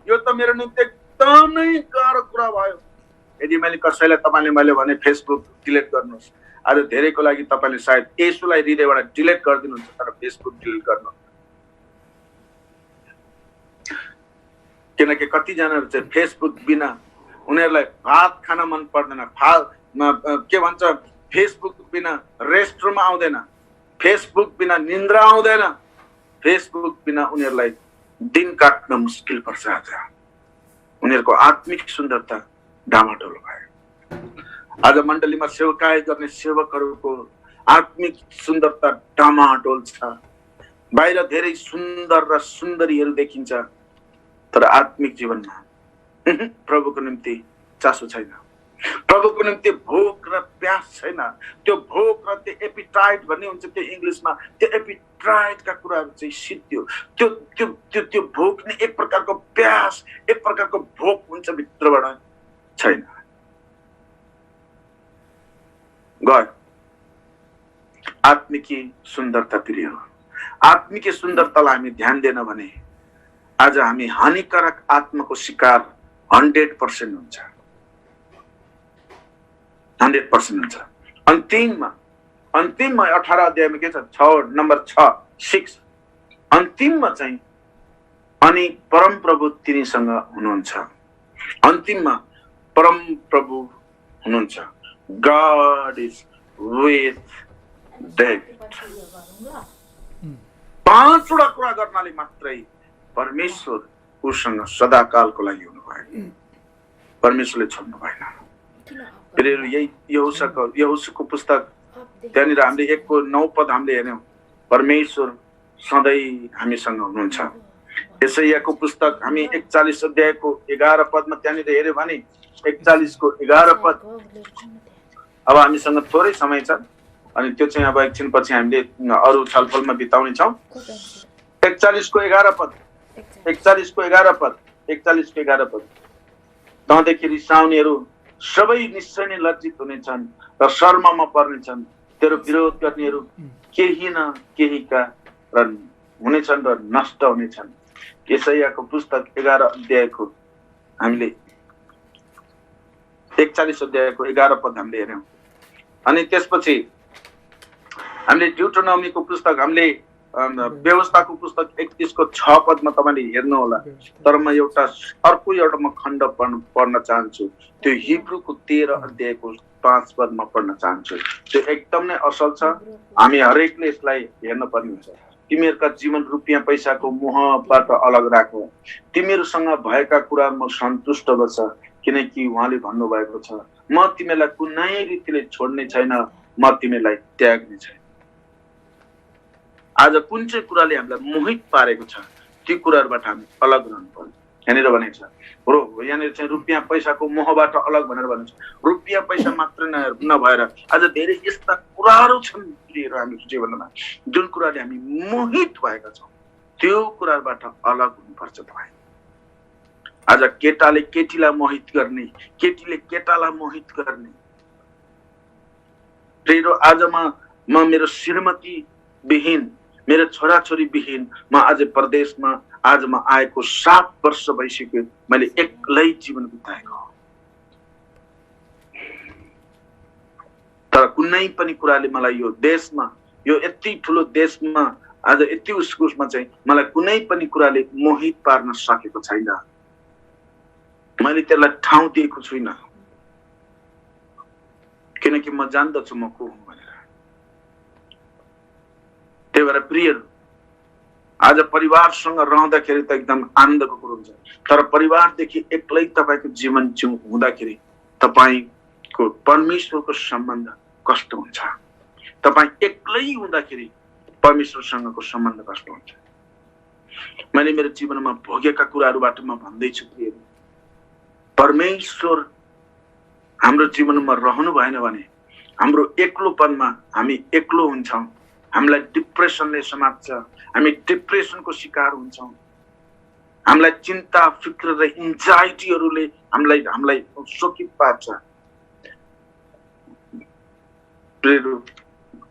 यो त मेरो निम्ति एकदमै गाह्रो कुरा भयो। यदि मैले कसैलाई तपाईँले मैले भने फेसबुक डिलिट गर्नुहोस्, आज धेरैको लागि तपाईँले सायद यसुलाई हृदयबाट डिलिट गरिदिनुहुन्छ, तर फेसबुक डिलिट गर्नु। किनकि कतिजनाहरू चाहिँ फेसबुक बिना उनीहरूलाई भात खान मन पर्दैन, के भन्छ, फेसबुक बिना रेस्टरुम आउँदैन, फेसबुक बिना निन्द्रा आउँदैन, फेसबुक बिना उनीहरूलाई दिन काट्न मुस्किल पर्छ। आज उनीहरूको आत्मिक सुन्दरता डामाडोल भयो। आज मण्डलीमा सेवकाई गर्ने सेवकहरूको आत्मिक सुन्दरता डामाडोल छ। बाहिर धेरै सुन्दर र सुन्दरीहरू देखिन्छ, तर आत्मिक जीवनमा प्रभुको निम्ति चासो छैन, प्रभुको निम्ति भोक र प्यास छैन। त्यो भोक र त्यो एपिटाइट भन्ने हुन्छ त्यो इङ्ग्लिसमा, त्यो एपिटाइटका कुराहरू चाहिँ सिद्धियो। त्यो भोक नै एक प्रकारको प्यास, एक प्रकारको भोक हुन्छ, भित्रबाट छैन। गयो आत्मिकी सुन्दरता। प्रिय, आत्मिकी सुन्दरतालाई हामी ध्यान दिएन भने आज हामी हानिकारक आत्माको शिकार 100% हुन्छ, 100% हुन्छ। अन्तिममा 18 अध्यायमा के छ, 6 अन्तिममा चाहिँ अनि परम प्रभु तिनीसँग हुनुहुन्छ। अन्तिममा परम प्रभु हुनुहुन्छ। God is with David। 5वटा कुरा गर्नाले मात्रै परमेश्वर उसँग सदाकालको लागि हुनुभयो, परमेश्वरले छोड्नु भएन। फेरि यही यहोशूको पुस्तक, त्यहाँनिर हामीले 1:9 पद हामीले हेर्यौं, परमेश्वर सधैँ हामीसँग हुनुहुन्छ। यशायाको पुस्तक हामी 41 अध्यायको 11 पदमा त्यहाँनिर हेर्यौं भने 41:11 पद। अब हामीसँग थोरै समय छ अनि त्यो चाहिँ अब एकछिन पछि हामीले अरू छलफलमा बिताउने छौं। 41:11 पद, 41:11 पद। तँदेखि रिसाउनेहरू सबै निश्चय नै लज्जित हुनेछन् र शर्ममा पर्नेछन्, तेरो विरोध गर्नेहरू केही न केहीका र हुनेछन् र नष्ट हुनेछन्। यशायाको पुस्तक 11 अध्यायको हामीले 41 अध्यायको 11 पद हामीले हेर्यौं। अनि त्यसपछि हामीले ड्युटोनोमीको पुस्तक हामीले व्यवस्थाको पुस्तक 31 को 6 पदमा तपाईले हेर्नु होला। तर म अर्को एउटा खण्ड पढ्न चाहन्छु। त्यो हिब्रूको 13 अध्यायको 5 पदमा पढ्न चाहन्छु। त्यो एकदम नै असल छ। हामी हरेकले यसलाई हेर्न पर्ने हुन्छ। तिमीहरूका जीवन रुपियाँ पैसाको मोहबाट अलग राख। तिमीहरूसँग भएका कुरामा सन्तुष्ट गर्छ, किनकि उहाँले भन्नुभएको छ, म तिमीलाई कुनै रीतिले छोड्ने छैन, म तिमीलाई त्याग्ने छैन। आज कुन चाहिँ कुराले हामीलाई मोहित पारेको छ ती कुराहरुबाट हामी अलग रहनु पर्छ। यहाँनिर भनेको छ यहाँनिर चाहिँ रुपियाँ पैसाको मोहबाट अलग भनेर भनेको छ। रुपियाँ पैसा मात्र नभएर आज धेरै यस्ता कुराहरू छन् हाम्रो जीवनमा जुन कुराले हामी मोहित भएका छौँ, त्यो कुराबाट अलग हुनुपर्छ। तपाईँ आज केटाले केटीलाई मोहित गर्ने, केटीले केटालाई मोहित गर्ने। आज म मेरो श्रीमती विहीन, मेरो छोराछोरी विहीन म आज परदेशमा आज म आएको 7 वर्ष भइसक्यो। मैले एक्लै जीवन बिताएको। तर कुनै पनि कुराले मलाई यो देशमा, यो यति ठुलो देशमा आज यति उसमा चाहिँ मलाई कुनै पनि कुराले मोहित पार्न सकेको छैन। मैले त्यसलाई ठाउँ दिएको छुइनँ, किनकि म जान्दछु म को हुँ भनेर। त्यही भएर प्रियहरू, आज परिवारसँग रहँदाखेरि त एकदम आनन्दको कुरो हुन्छ। तर परिवारदेखि एक्लै तपाईको जीवन हुँदाखेरि तपाईको परमेश्वरको सम्बन्ध कस्तो हुन्छ। तपाई एक्लै हुँदाखेरि परमेश्वरसँगको सम्बन्ध कस्तो हुन्छ। मैले मेरो जीवनमा भोगेका कुराहरूबाट म भन्दैछु प्रियहरू, परमेश्वर हाम्रो जीवनमा रहनु भएन भने हाम्रो एक्लोपनमा हामी एक्लो हुन्छौँ। हामीलाई डिप्रेसनले समात्छ, हामी डिप्रेसनको शिकार हुन्छौँ। हामीलाई चिन्ता, फिक्र र एन्जाइटीहरूले हामीलाई शोकित पार्छ।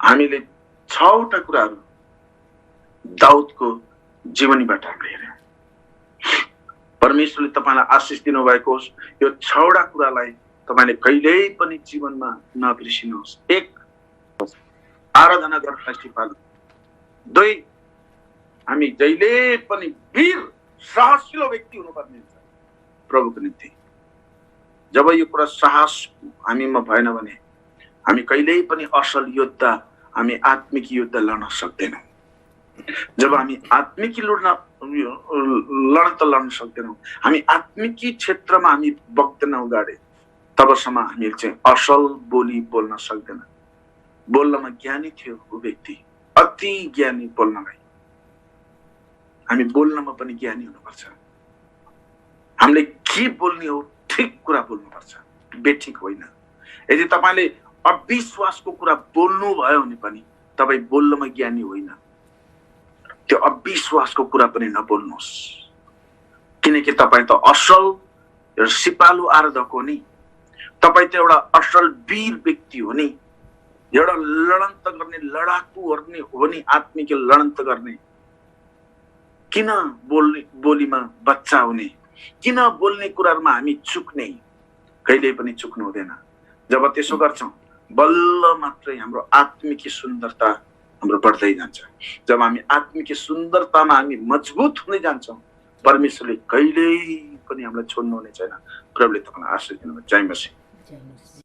हामीले 6वटा कुराहरू दाउदको जीवनीबाट हामीले हेर्यौं। परमेश्वरले तपाईलाई आशिष दिनुभएको होस्। यो 6वटा कुरालाई तपाईले कहिल्यै पनि जीवनमा नबिर्सिनुहोस्। 1 आराधना गर्न सिकाउनु। 2 हामी जहिले पनि वीर साहसिलो व्यक्ति हुनुपर्ने हुन्छ प्रभुको निम्ति। जब यो कुरा साहस हामीमा भएन भने हामी कहिल्यै पनि असल योद्धा, हामी आत्मिक युद्ध लड्न सक्दैनौँ। जब हामी आत्मिक लड्न सक्दैनौँ, हामी आत्मिकी क्षेत्रमा हामी बग्दैनौँ अगाडि, तबसम्म हामी चाहिँ असल बोली बोल्न सक्दैन। बोल्नमा ज्ञानी थियो ऊ व्यक्ति, अति ज्ञानी बोल्नलाई। हामी बोल्नमा पनि ज्ञानी हुनुपर्छ। हामीले के बोल्ने हो, ठिक कुरा बोल्नुपर्छ, बेठिक होइन। यदि तपाईले अविश्वासको कुरा बोल्नु भयो भने पनि तपाई बोल्नमा ज्ञानी होइन। त्यो अविश्वासको कुरा पनि नबोल्नुहोस्, किनकि तपाई त असल सिपालु आराधक हो नि। तपाई त एउटा असल वीर व्यक्ति हो नि, एउटा लडन्त गर्ने लडाकु हो नि, आत्मिक लडन्त गर्ने। किन बोलीमा बच्चा हुने, किन बोल्ने कुरामा हामी चुक्ने? कहिल्यै पनि चुक्नु हुँदैन। जब त्यसो गर्छौं बल्ल मात्रै हाम्रो आत्मिक सुन्दरता हाम्रो बढ्दै जान्छ। जब हामी आत्मिक सुन्दरतामा हामी मजबुत हुँदै जान्छौं, परमेश्वरले कहिल्यै पनि हामीलाई छोड्नु हुने छैन। प्रभुले तपाईलाई आशीष दिनुभयो। जय मसीह।